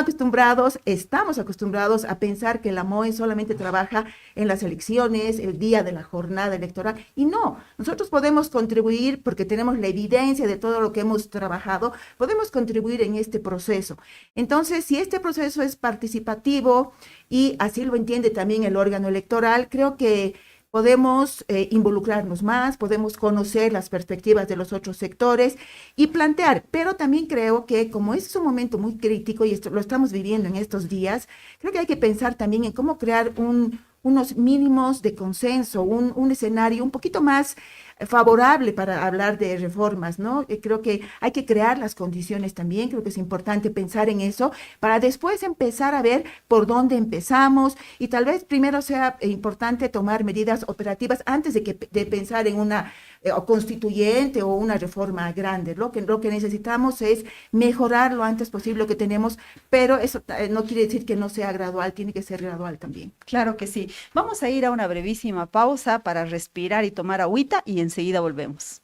Speaker 4: acostumbrados a pensar que la MOE solamente trabaja en las elecciones, el día de la jornada electoral, y no, nosotros podemos contribuir porque tenemos la evidencia de todo lo que hemos trabajado, podemos contribuir en este proceso. Entonces, si este proceso es participativo y así lo entiende también el órgano electoral, creo que podemos involucrarnos más, podemos conocer las perspectivas de los otros sectores y plantear, pero también creo que como es un momento muy crítico y esto lo estamos viviendo en estos días, creo que hay que pensar también en cómo crear unos mínimos de consenso, un escenario un poquito más favorable para hablar de reformas, ¿no? Creo que hay que crear las condiciones también, creo que es importante pensar en eso para después empezar a ver por dónde empezamos y tal vez primero sea importante tomar medidas operativas antes de pensar en una constituyente o una reforma grande. Lo que necesitamos es mejorar lo antes posible lo que tenemos, pero eso no quiere decir que no sea gradual, tiene que ser gradual también.
Speaker 1: Claro que sí. Vamos a ir a una brevísima pausa para respirar y tomar agüita y enseguida volvemos.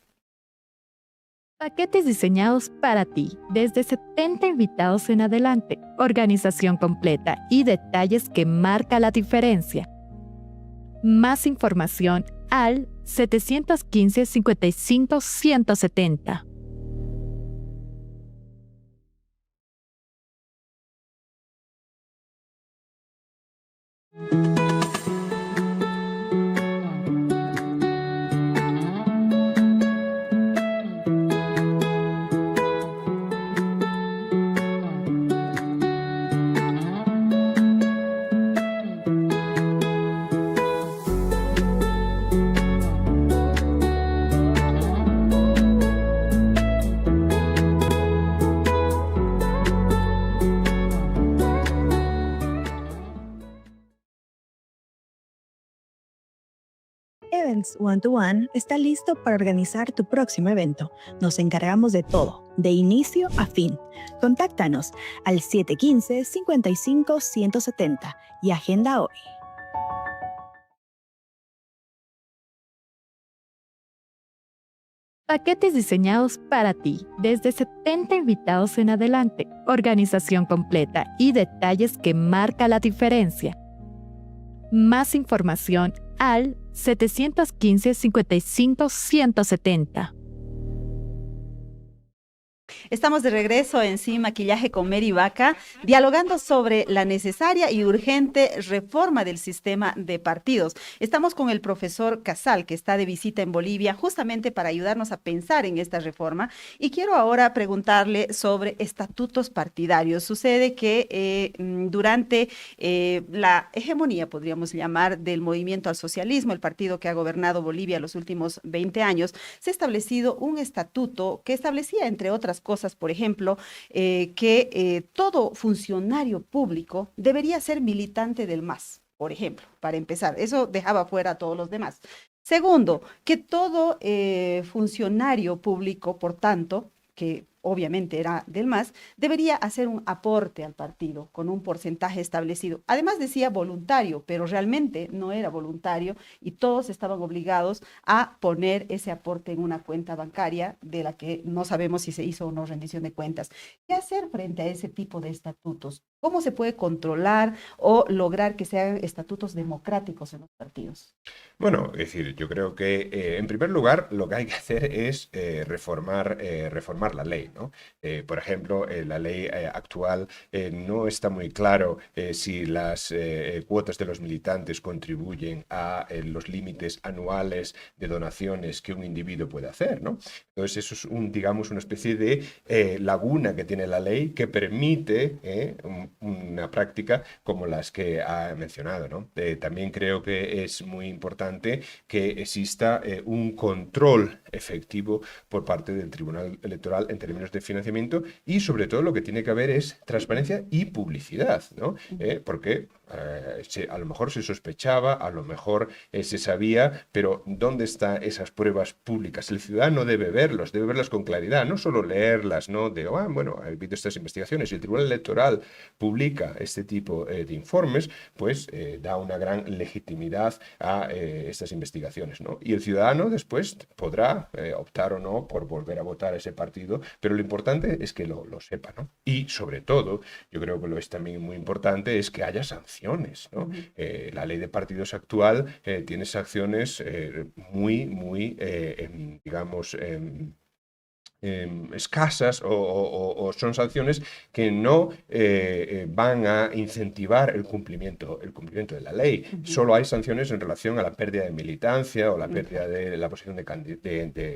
Speaker 5: Paquetes diseñados para ti, desde 70 invitados en adelante, organización completa y detalles que marca la diferencia. Más información al 715-55-170.
Speaker 6: Events One to One está listo para organizar tu próximo evento. Nos encargamos de todo, de inicio a fin. Contáctanos al 715-55-170 y agenda hoy.
Speaker 5: Paquetes diseñados para ti, desde 70 invitados en adelante, organización completa y detalles que marca la diferencia. Más información al 715-55-170.
Speaker 1: Estamos de regreso en Sí Maquillaje con Mary Vaca, dialogando sobre la necesaria y urgente reforma del sistema de partidos. Estamos con el profesor Casal, que está de visita en Bolivia, justamente para ayudarnos a pensar en esta reforma. Y quiero ahora preguntarle sobre estatutos partidarios. Sucede que durante la hegemonía, podríamos llamar, del movimiento al socialismo, el partido que ha gobernado Bolivia los últimos 20 años, se ha establecido un estatuto que establecía, entre otras cosas, por ejemplo, que todo funcionario público debería ser militante del MAS, por ejemplo, para empezar. Eso dejaba fuera a todos los demás. Segundo, que todo funcionario público, por tanto, que obviamente era del MAS, debería hacer un aporte al partido con un porcentaje establecido. Además decía voluntario, pero realmente no era voluntario y todos estaban obligados a poner ese aporte en una cuenta bancaria de la que no sabemos si se hizo o no rendición de cuentas. ¿Qué hacer frente a ese tipo de estatutos? ¿Cómo se puede controlar o lograr que sean estatutos democráticos en los partidos?
Speaker 2: Bueno, es decir, yo creo que en primer lugar lo que hay que hacer es reformar la ley, ¿no? Por ejemplo, la ley actual no está muy claro si las cuotas de los militantes contribuyen a los límites anuales de donaciones que un individuo puede hacer, ¿no? Entonces eso es digamos, una especie de laguna que tiene la ley que permite una práctica como las que ha mencionado, ¿no? También creo que es muy importante que exista un control efectivo por parte del Tribunal Electoral en términos de financiamiento y sobre todo lo que tiene que haber es transparencia y publicidad, ¿no? Porque a lo mejor se sospechaba, a lo mejor se sabía, pero ¿dónde están esas pruebas públicas? El ciudadano debe verlas con claridad, no solo leerlas, ¿no? De, bueno, ha habido estas investigaciones. Si el Tribunal Electoral publica este tipo de informes, pues da una gran legitimidad a estas investigaciones, ¿no? Y el ciudadano después podrá optar o no por volver a votar a ese partido, pero lo importante es que lo sepa, ¿no? Y sobre todo, yo creo que lo es también muy importante, es que haya sanciones, ¿no? La ley de partidos actual tiene sanciones muy, digamos, escasas o son sanciones que no van a incentivar el cumplimiento de la ley. Solo hay sanciones en relación a la pérdida de militancia o la pérdida de la posición de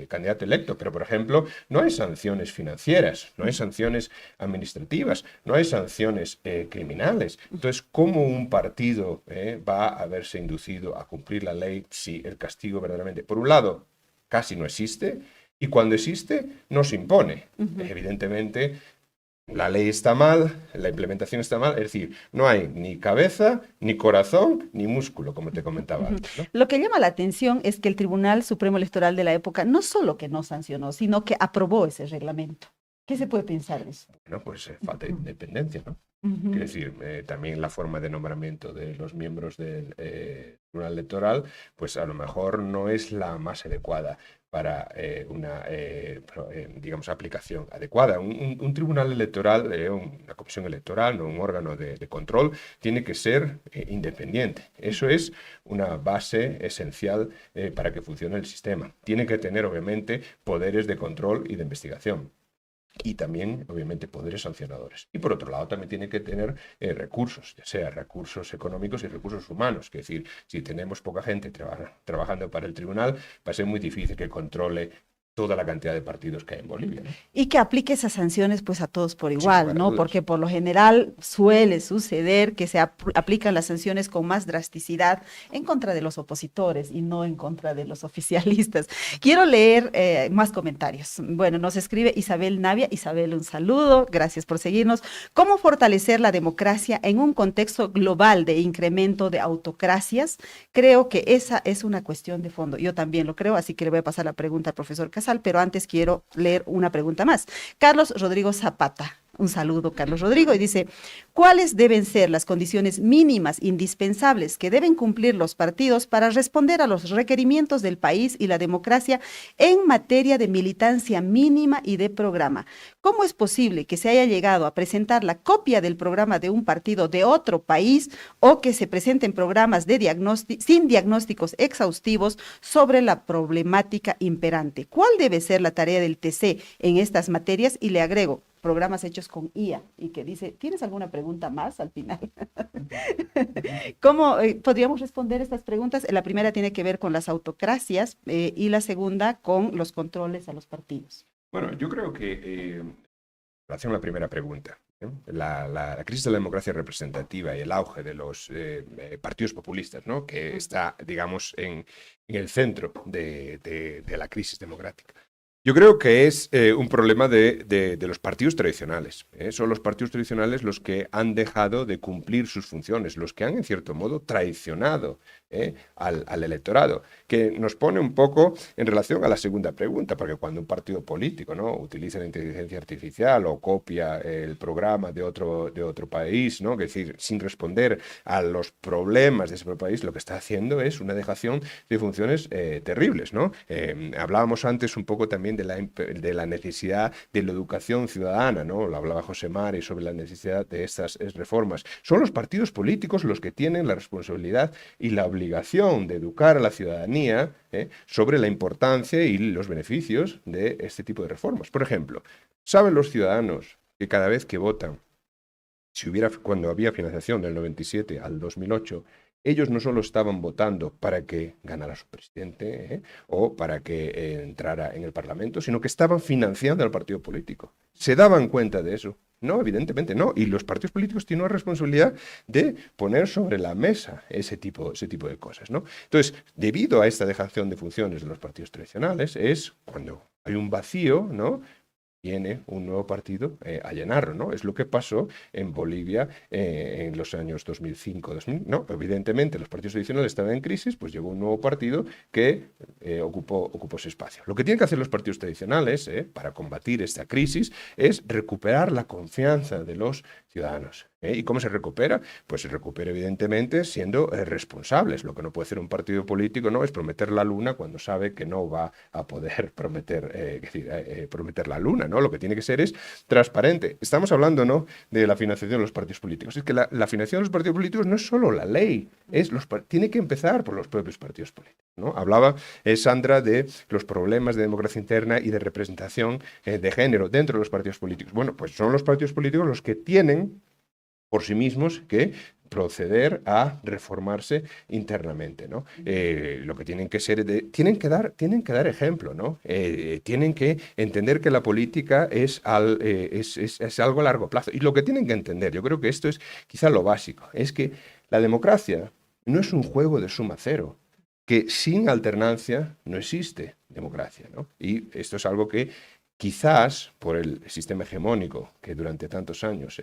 Speaker 2: candidato electo, pero por ejemplo no hay sanciones financieras, no hay sanciones administrativas, no hay sanciones criminales. Entonces, ¿cómo un partido va a verse inducido a cumplir la ley si el castigo verdaderamente, por un lado, casi no existe? Y cuando existe, no se impone. Evidentemente, la ley está mal, la implementación está mal, es decir, no hay ni cabeza, ni corazón, ni músculo, como te comentaba antes, ¿no?
Speaker 1: Lo que llama la atención es que el Tribunal Supremo Electoral de la época no solo que no sancionó, sino que aprobó ese reglamento. ¿Qué se puede pensar de eso?
Speaker 2: Bueno, pues falta de independencia, ¿no? Es decir, también la forma de nombramiento de los miembros del Tribunal Electoral, pues a lo mejor no es la más adecuada para una, digamos, aplicación adecuada. Un tribunal electoral, una comisión electoral, no un órgano de control, tiene que ser independiente. Eso es una base esencial para que funcione el sistema. Tiene que tener, obviamente, poderes de control y de investigación. Y también, obviamente, poderes sancionadores. Y por otro lado, también tiene que tener recursos, ya sea recursos económicos y recursos humanos. Es decir, si tenemos poca gente trabajando para el tribunal, va a ser muy difícil que controle toda la cantidad de partidos que hay en Bolivia, ¿no?
Speaker 1: Y que aplique esas sanciones pues a todos por
Speaker 2: Sin
Speaker 1: igual,
Speaker 2: lugar a
Speaker 1: ¿no?
Speaker 2: dudas.
Speaker 1: Porque por lo general suele suceder que se aplican las sanciones con más drasticidad en contra de los opositores y no en contra de los oficialistas. Quiero leer más comentarios. Bueno, nos escribe Isabel Navia. Isabel, un saludo, gracias por seguirnos. ¿Cómo fortalecer la democracia en un contexto global de incremento de autocracias? Creo que esa es una cuestión de fondo. Yo también lo creo, así que le voy a pasar la pregunta al profesor Casal, pero antes quiero leer una pregunta más. Carlos Rodrigo Zapata. Un saludo, Carlos Rodrigo, y dice, ¿cuáles deben ser las condiciones mínimas indispensables que deben cumplir los partidos para responder a los requerimientos del país y la democracia en materia de militancia mínima y de programa? ¿Cómo es posible que se haya llegado a presentar la copia del programa de un partido de otro país o que se presenten programas sin diagnósticos exhaustivos sobre la problemática imperante? ¿Cuál debe ser la tarea del TC en estas materias? Y le agrego, programas hechos con IA, y que dice, ¿tienes alguna pregunta más al final? ¿Cómo podríamos responder estas preguntas? La primera tiene que ver con las autocracias y la segunda con los controles a los partidos.
Speaker 2: Bueno, yo creo que, en relación a la primera pregunta, la crisis de la democracia representativa y el auge de los partidos populistas, ¿no? Que está, digamos, en el centro de la crisis democrática. Yo creo que es un problema de los partidos tradicionales. Son los partidos tradicionales los que han dejado de cumplir sus funciones, los que han, en cierto modo, traicionado al electorado, que nos pone un poco en relación a la segunda pregunta, porque cuando un partido político, ¿no?, utiliza la inteligencia artificial o copia el programa de otro país, ¿no?, es decir, sin responder a los problemas de ese país, lo que está haciendo es una dejación de funciones terribles, ¿no? Hablábamos antes un poco también de la necesidad de la educación ciudadana, ¿no? Lo hablaba José Mari sobre la necesidad de estas reformas. Son los partidos políticos los que tienen la responsabilidad y la obligación de educar a la ciudadanía sobre la importancia y los beneficios de este tipo de reformas. Por ejemplo, ¿saben los ciudadanos que cada vez que votan, cuando había financiación del 97 al 2008, ellos no solo estaban votando para que ganara su presidente o para que entrara en el Parlamento, sino que estaban financiando al partido político? ¿Se daban cuenta de eso? No, evidentemente no. Y los partidos políticos tienen una responsabilidad de poner sobre la mesa ese tipo de cosas, ¿no? Entonces, debido a esta dejación de funciones de los partidos tradicionales, es cuando hay un vacío, ¿no?, viene un nuevo partido a llenarlo, ¿no? Es lo que pasó en Bolivia en los años 2005-2000, ¿no? Evidentemente los partidos tradicionales estaban en crisis, pues llegó un nuevo partido que ocupó ese espacio. Lo que tienen que hacer los partidos tradicionales para combatir esta crisis es recuperar la confianza de los ciudadanos. ¿Y cómo se recupera? Pues se recupera evidentemente siendo responsables. Lo que no puede hacer un partido político, ¿no?, es prometer la luna cuando sabe que no va a poder prometer la luna, ¿no? Lo que tiene que ser es transparente. Estamos hablando, ¿no?, de la financiación de los partidos políticos. Es que la financiación de los partidos políticos no es solo la ley, tiene que empezar por los propios partidos políticos, ¿no? Hablaba Sandra de los problemas de democracia interna y de representación de género dentro de los partidos políticos. Bueno, pues son los partidos políticos los que tienen por sí mismos que proceder a reformarse internamente, ¿no? Lo que tienen que ser, tienen que dar ejemplo, ¿no? Tienen que entender que la política es algo a largo plazo. Y lo que tienen que entender, yo creo que esto es quizá lo básico, es que la democracia no es un juego de suma cero, que sin alternancia no existe democracia, ¿no? Y esto es algo que quizás por el sistema hegemónico que durante tantos años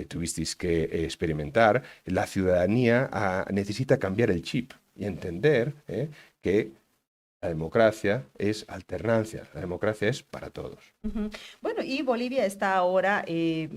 Speaker 2: tuvisteis que experimentar, la ciudadanía necesita cambiar el chip y entender que La democracia es alternancia, la democracia es para todos.
Speaker 1: Ujú. Bueno, y Bolivia está ahora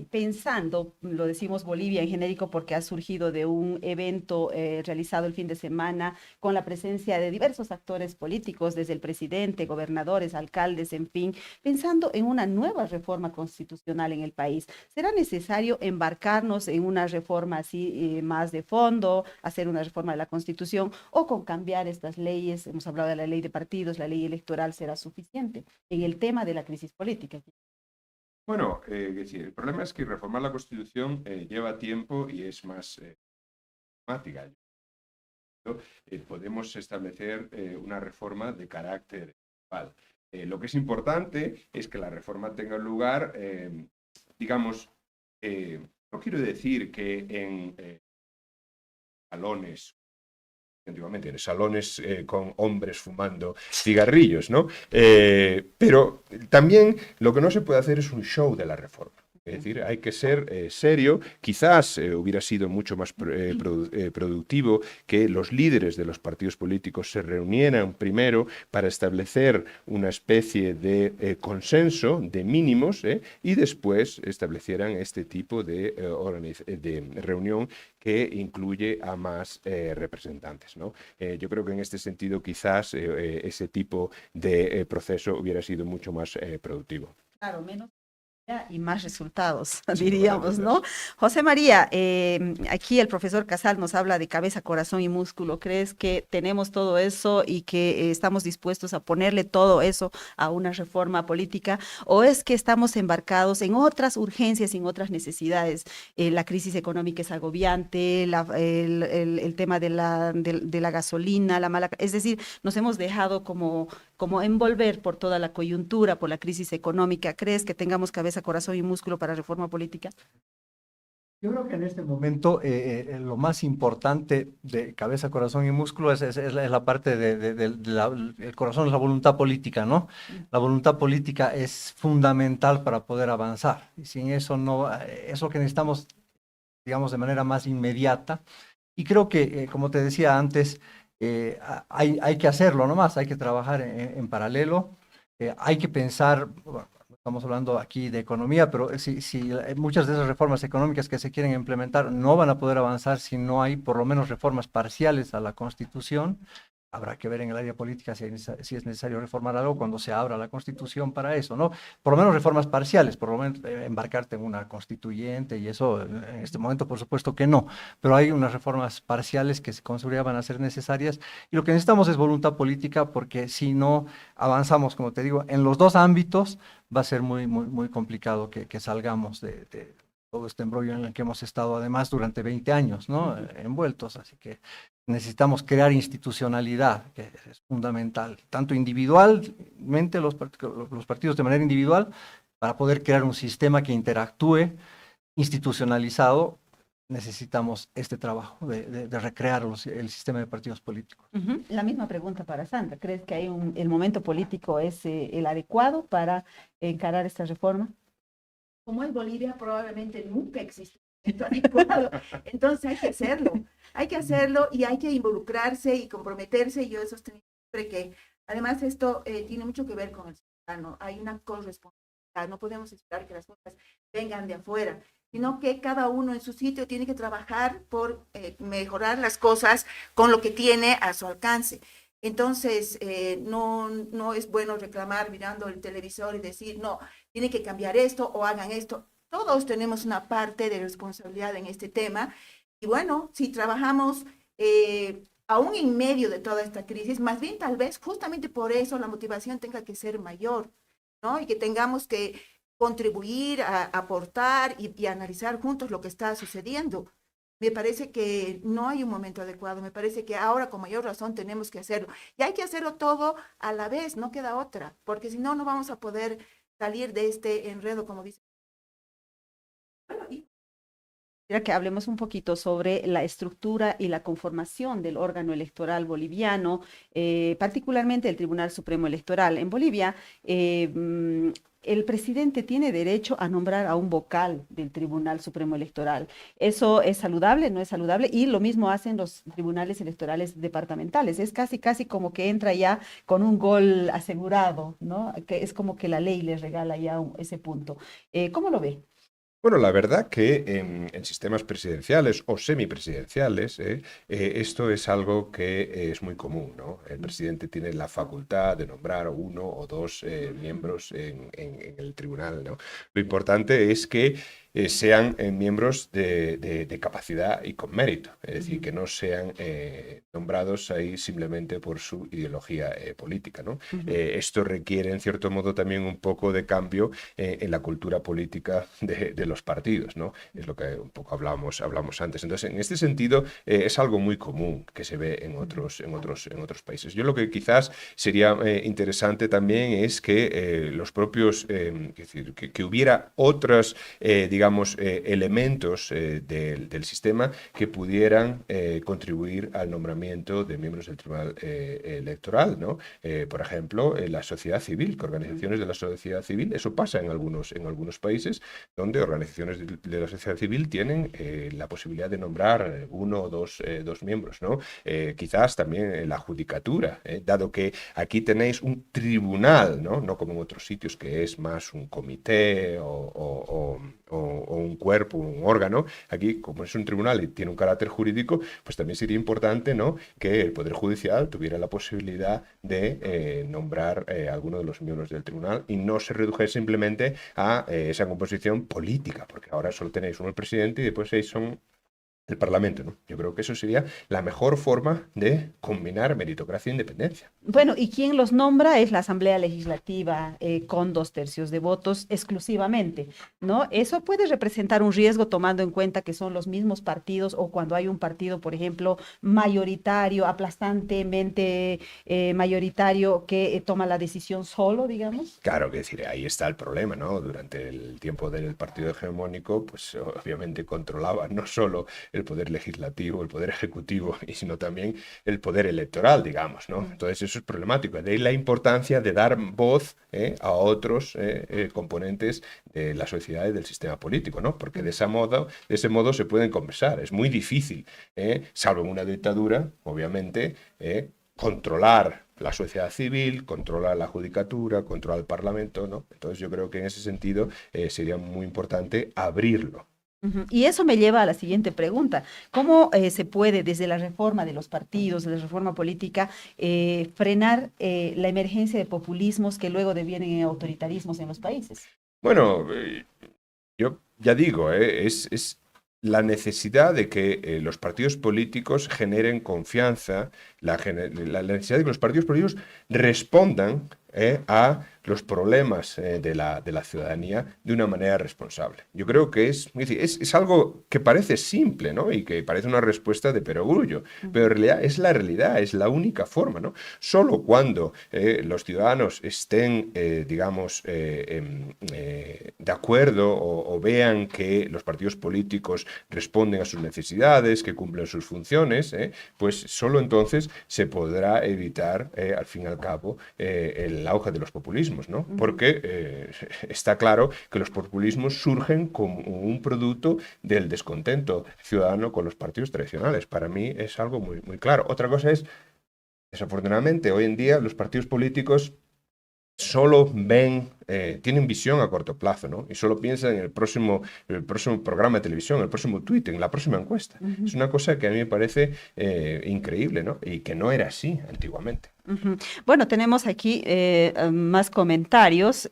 Speaker 1: pensando, lo decimos Bolivia en genérico porque ha surgido de un evento realizado el fin de semana con la presencia de diversos actores políticos, desde el presidente, gobernadores, alcaldes, en fin, pensando en una nueva reforma constitucional en el país. ¿Será necesario embarcarnos en una reforma así más de fondo, hacer una reforma de la Constitución o con cambiar estas leyes? Hemos hablado de la ley de partidos, la ley electoral será suficiente en el tema de la crisis política.
Speaker 2: Bueno, es decir, el problema es que reformar la Constitución lleva tiempo y es más temática. Podemos establecer una reforma de carácter global. Lo que es importante es que la reforma tenga lugar, digamos, no quiero decir que en salones, antiguamente, en salones con hombres fumando cigarrillos, ¿no? Pero también lo que no se puede hacer es un show de la reforma. Es decir, hay que ser serio. Quizás hubiera sido mucho más productivo que los líderes de los partidos políticos se reunieran primero para establecer una especie de consenso de mínimos y después establecieran este tipo de reunión que incluye a más representantes, ¿no? Yo creo que en este sentido quizás ese tipo de proceso hubiera sido mucho más productivo.
Speaker 1: Claro, menos y más resultados,
Speaker 2: Sí,
Speaker 1: diríamos, ¿no? José María, aquí el profesor Casal nos habla de cabeza, corazón y músculo. ¿Crees que tenemos todo eso y que estamos dispuestos a ponerle todo eso a una reforma política? ¿O es que estamos embarcados en otras urgencias, en otras necesidades? La crisis económica es agobiante, el tema de la gasolina, la mala... Es decir, nos hemos dejado como envolver por toda la coyuntura, por la crisis económica. ¿Crees que tengamos cabeza, corazón y músculo para reforma política?
Speaker 3: Yo creo que en este momento lo más importante de cabeza, corazón y músculo es la parte el corazón es la voluntad política, ¿no? La voluntad política es fundamental para poder avanzar. Y sin eso no, es lo que necesitamos, digamos, de manera más inmediata. Y creo que, como te decía antes, hay que hacerlo nomás, hay que trabajar en paralelo, hay que pensar, bueno, estamos hablando aquí de economía, pero si muchas de esas reformas económicas que se quieren implementar no van a poder avanzar si no hay por lo menos reformas parciales a la Constitución. Habrá que ver en el área política si es necesario reformar algo cuando se abra la Constitución para eso, ¿no? Por lo menos reformas parciales, por lo menos embarcarte en una constituyente y eso en este momento por supuesto que no, pero hay unas reformas parciales que con seguridad van a ser necesarias y lo que necesitamos es voluntad política porque si no avanzamos, como te digo, en los dos ámbitos va a ser muy complicado que salgamos de todo este embrollo en el que hemos estado además durante 20 años, ¿no? Envueltos, así que necesitamos crear institucionalidad, que es fundamental, tanto individualmente los partidos de manera individual, para poder crear un sistema que interactúe institucionalizado, necesitamos este trabajo de recrear el sistema de partidos políticos.
Speaker 1: La misma pregunta para Sandra. ¿Crees que el momento político es el adecuado para encarar esta reforma?
Speaker 4: Como es Bolivia, probablemente nunca existe un momento adecuado. Entonces hay que hacerlo y hay que involucrarse y comprometerse. Yo he sostenido siempre que además esto tiene mucho que ver con el ciudadano. Hay una corresponsabilidad, no podemos esperar que las cosas vengan de afuera, sino que cada uno en su sitio tiene que trabajar por mejorar las cosas con lo que tiene a su alcance. Entonces, no es bueno reclamar mirando el televisor y decir, no, tiene que cambiar esto o hagan esto. Todos tenemos una parte de responsabilidad en este tema. Y bueno, si trabajamos aún en medio de toda esta crisis, más bien tal vez justamente por eso la motivación tenga que ser mayor, ¿no? Y que tengamos que contribuir, a aportar y analizar juntos lo que está sucediendo. Me parece que no hay un momento adecuado, me parece que ahora con mayor razón tenemos que hacerlo. Y hay que hacerlo todo a la vez, no queda otra, porque si no, no vamos a poder salir de este enredo, como dice.
Speaker 1: Quisiera que hablemos un poquito sobre la estructura y la conformación del órgano electoral boliviano, particularmente el Tribunal Supremo Electoral. En Bolivia el presidente tiene derecho a nombrar a un vocal del Tribunal Supremo Electoral. ¿Eso es saludable? ¿No es saludable? Y lo mismo hacen los tribunales electorales departamentales. Es casi, casi como que entra ya con un gol asegurado, ¿no? Que es como que la ley les regala ya ese punto. ¿Cómo lo ve?
Speaker 2: Bueno, la verdad que en sistemas presidenciales o semipresidenciales, esto es algo que es muy común, ¿no? El presidente tiene la facultad de nombrar uno o dos miembros en el tribunal, ¿no? Lo importante es que sean miembros de capacidad y con mérito, es decir, que no sean nombrados ahí simplemente por su ideología política, ¿no? Esto requiere, en cierto modo, también un poco de cambio en la cultura política de los partidos, ¿no? Es lo que un poco hablamos antes. Entonces, en este sentido, es algo muy común que se ve en otros países. Yo lo que quizás sería interesante también es que los propios, es decir, que hubiera otras, digamos, elementos del sistema que pudieran contribuir al nombramiento de miembros del Tribunal Electoral, ¿no? Por ejemplo, la sociedad civil, que organizaciones de la sociedad civil, eso pasa en algunos países, donde organizaciones de la sociedad civil tienen la posibilidad de nombrar uno o dos miembros, ¿no? Quizás también la judicatura, dado que aquí tenéis un tribunal, ¿no? No como en otros sitios que es más un comité o un cuerpo, un órgano. Aquí, como es un tribunal y tiene un carácter jurídico, pues también sería importante, ¿no?, que el Poder Judicial tuviera la posibilidad de nombrar a alguno de los miembros del tribunal y no se redujese simplemente a esa composición política, porque ahora solo tenéis uno el presidente y después 6 son el Parlamento, ¿no? Yo creo que eso sería la mejor forma de combinar meritocracia e independencia.
Speaker 1: Bueno, y quien los nombra es la Asamblea Legislativa con 2/3 de votos exclusivamente, ¿no? Eso puede representar un riesgo tomando en cuenta que son los mismos partidos o cuando hay un partido, por ejemplo, mayoritario, aplastantemente mayoritario que toma la decisión solo, digamos.
Speaker 2: Claro, que decir, ahí está el problema, ¿no? Durante el tiempo del partido hegemónico, pues obviamente controlaba no solo el poder legislativo, el poder ejecutivo, y sino también el poder electoral, digamos, ¿no? Entonces eso es problemático. De ahí la importancia de dar voz a otros componentes de la sociedad y del sistema político, ¿no? Porque de ese modo se pueden conversar. Es muy difícil, salvo en una dictadura, obviamente, controlar la sociedad civil, controlar la judicatura, controlar el Parlamento, ¿no? Entonces yo creo que en ese sentido sería muy importante abrirlo.
Speaker 1: Y eso me lleva a la siguiente pregunta. ¿Cómo se puede, desde la reforma de los partidos, de la reforma política, frenar la emergencia de populismos que luego devienen en autoritarismos en los países?
Speaker 2: Bueno, yo ya digo, es la necesidad de que los partidos políticos generen confianza, la necesidad de que los partidos políticos respondan a los problemas de la ciudadanía de una manera responsable. Yo creo que es algo que parece simple, ¿no? Y que parece una respuesta de perogrullo, pero en realidad es la única forma, ¿no? Solo cuando los ciudadanos estén, digamos, de acuerdo o vean que los partidos políticos responden a sus necesidades, que cumplen sus funciones, pues solo entonces se podrá evitar, al fin y al cabo, el auge de los populismos, ¿no? Porque está claro que los populismos surgen como un producto del descontento ciudadano con los partidos tradicionales. Para mí es algo muy, muy claro. Otra cosa es, desafortunadamente, hoy en día los partidos políticos solo tienen visión a corto plazo, ¿no? Y solo piensan en el próximo programa de televisión, el próximo tweet, en la próxima encuesta. Es una cosa que a mí me parece increíble, ¿no? Y que no era así antiguamente.
Speaker 1: Bueno, tenemos aquí más comentarios.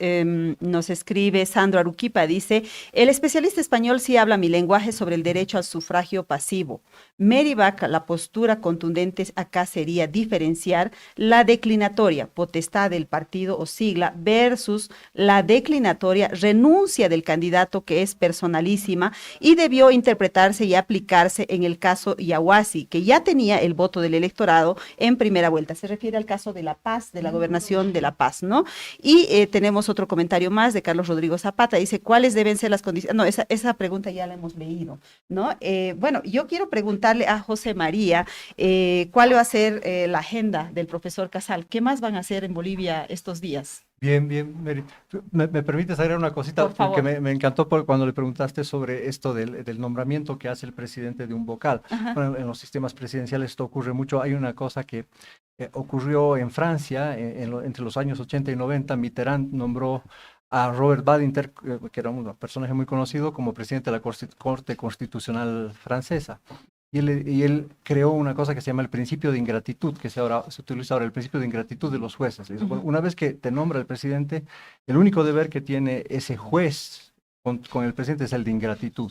Speaker 1: Nos escribe Sandro Aruquipa, dice, el especialista español sí habla mi lenguaje sobre el derecho al sufragio pasivo. Mary Baca, la postura contundente acá sería diferenciar la declinatoria, potestad del partido o sigla, versus la declinatoria, renuncia del candidato que es personalísima y debió interpretarse y aplicarse en el caso Yahuasi, que ya tenía el voto del electorado en primera vuelta. Se refiere al caso de La Paz, de la gobernación de La Paz, ¿no? Y tenemos otro comentario más de Carlos Rodrigo Zapata, dice, ¿cuáles deben ser las condiciones? No, esa pregunta ya la hemos leído, ¿no? Bueno, yo quiero preguntarle a José María, ¿cuál va a ser la agenda del profesor Casal? ¿Qué más van a hacer en Bolivia estos días?
Speaker 3: Bien, bien, Mary. ¿Me permites agregar una cosita?
Speaker 1: Por favor.
Speaker 3: Porque me encantó cuando le preguntaste sobre esto del nombramiento que hace el presidente de un vocal.
Speaker 1: Ajá.
Speaker 3: Bueno, en los sistemas presidenciales esto ocurre mucho. Hay una cosa que ocurrió en Francia entre los años 80 y 90. Mitterrand nombró a Robert Badinter, que era un personaje muy conocido, como presidente de la Corte Constitucional francesa. Y él creó una cosa que se llama el principio de ingratitud, que se utiliza ahora, el principio de ingratitud de los jueces. Dice, bueno, una vez que te nombra el presidente, el único deber que tiene ese juez con el presidente es el de ingratitud,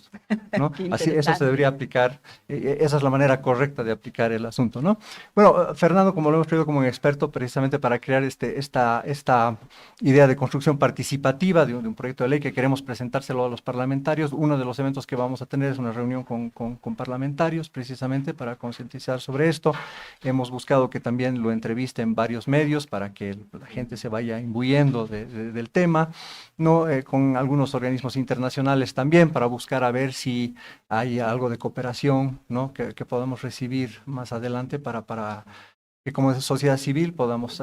Speaker 3: ¿no? Así, eso se debería aplicar, esa es la manera correcta de aplicar el asunto, ¿no? Bueno, Fernando, como lo hemos traído como un experto precisamente para crear esta idea de construcción participativa de un proyecto de ley que queremos presentárselo a los parlamentarios, uno de los eventos que vamos a tener es una reunión con parlamentarios precisamente para concientizar sobre esto. Hemos buscado que también lo entrevisten varios medios para que la gente se vaya imbuyendo del tema, ¿no? Con algunos organismos internacionales también para buscar a ver si hay algo de cooperación, ¿no? que podamos recibir más adelante para que como sociedad civil podamos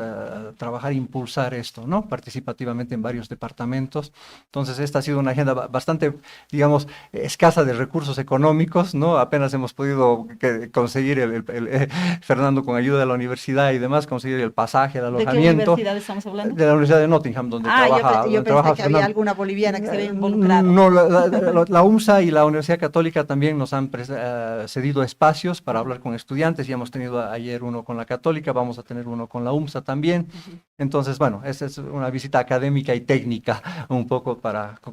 Speaker 3: trabajar e impulsar esto, ¿no? Participativamente en varios departamentos. Entonces, esta ha sido una agenda bastante, digamos, escasa de recursos económicos, ¿no? Apenas hemos podido conseguir, Fernando, con ayuda de la universidad y demás, conseguir el pasaje, el alojamiento.
Speaker 1: ¿De qué universidad estamos hablando?
Speaker 3: De la Universidad de Nottingham, donde trabaja.
Speaker 1: Yo pensé que había alguna boliviana que se había involucrado.
Speaker 3: No, la UMSA y la Universidad Católica también nos han cedido espacios para hablar con estudiantes, y hemos tenido ayer uno con la Católica, vamos a tener uno con la UMSA también. Entonces, bueno, esa es una visita académica y técnica, un poco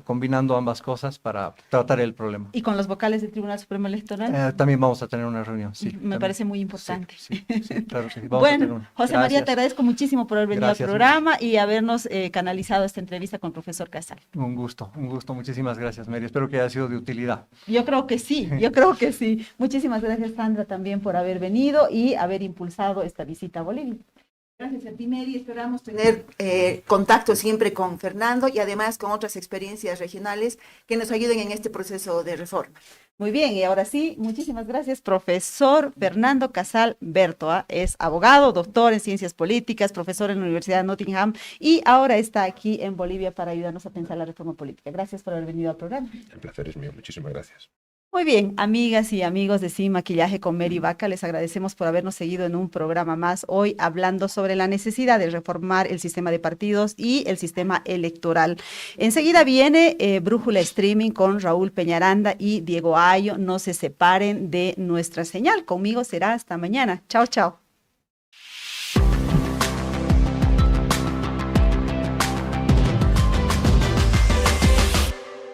Speaker 3: combinando ambas cosas para tratar el problema.
Speaker 1: ¿Y con los vocales del Tribunal Supremo Electoral?
Speaker 3: También vamos a tener una reunión, sí.
Speaker 1: Me
Speaker 3: también
Speaker 1: parece muy importante.
Speaker 3: Sí, claro que sí. Vamos a tener
Speaker 1: Bueno,
Speaker 3: una.
Speaker 1: José María, te agradezco muchísimo por haber venido
Speaker 3: Gracias.
Speaker 1: al programa y habernos canalizado esta entrevista con el profesor Casal.
Speaker 3: Un gusto, muchísimas gracias, Mary. Espero que haya sido de utilidad.
Speaker 1: Yo creo que sí, yo creo que sí. Muchísimas gracias, Sandra, también por haber venido y haber impulsado esta visita a Bolivia.
Speaker 4: Gracias a ti, Mary. Esperamos tener contacto siempre con Fernando y además con otras experiencias regionales que nos ayuden en este proceso de reforma.
Speaker 1: Muy bien, y ahora sí, muchísimas gracias, profesor Fernando Casal Bertoa. Es abogado, doctor en ciencias políticas, profesor en la Universidad de Nottingham y ahora está aquí en Bolivia para ayudarnos a pensar la reforma política. Gracias por haber venido al programa.
Speaker 2: El placer es mío, muchísimas gracias.
Speaker 1: Muy bien, amigas y amigos de Sin Maquillaje con Mary Vaca, les agradecemos por habernos seguido en un programa más hoy hablando sobre la necesidad de reformar el sistema de partidos y el sistema electoral. Enseguida viene Brújula Streaming con Raúl Peñaranda y Diego Ayo. No se separen de nuestra señal. Conmigo será hasta mañana. Chao, chao.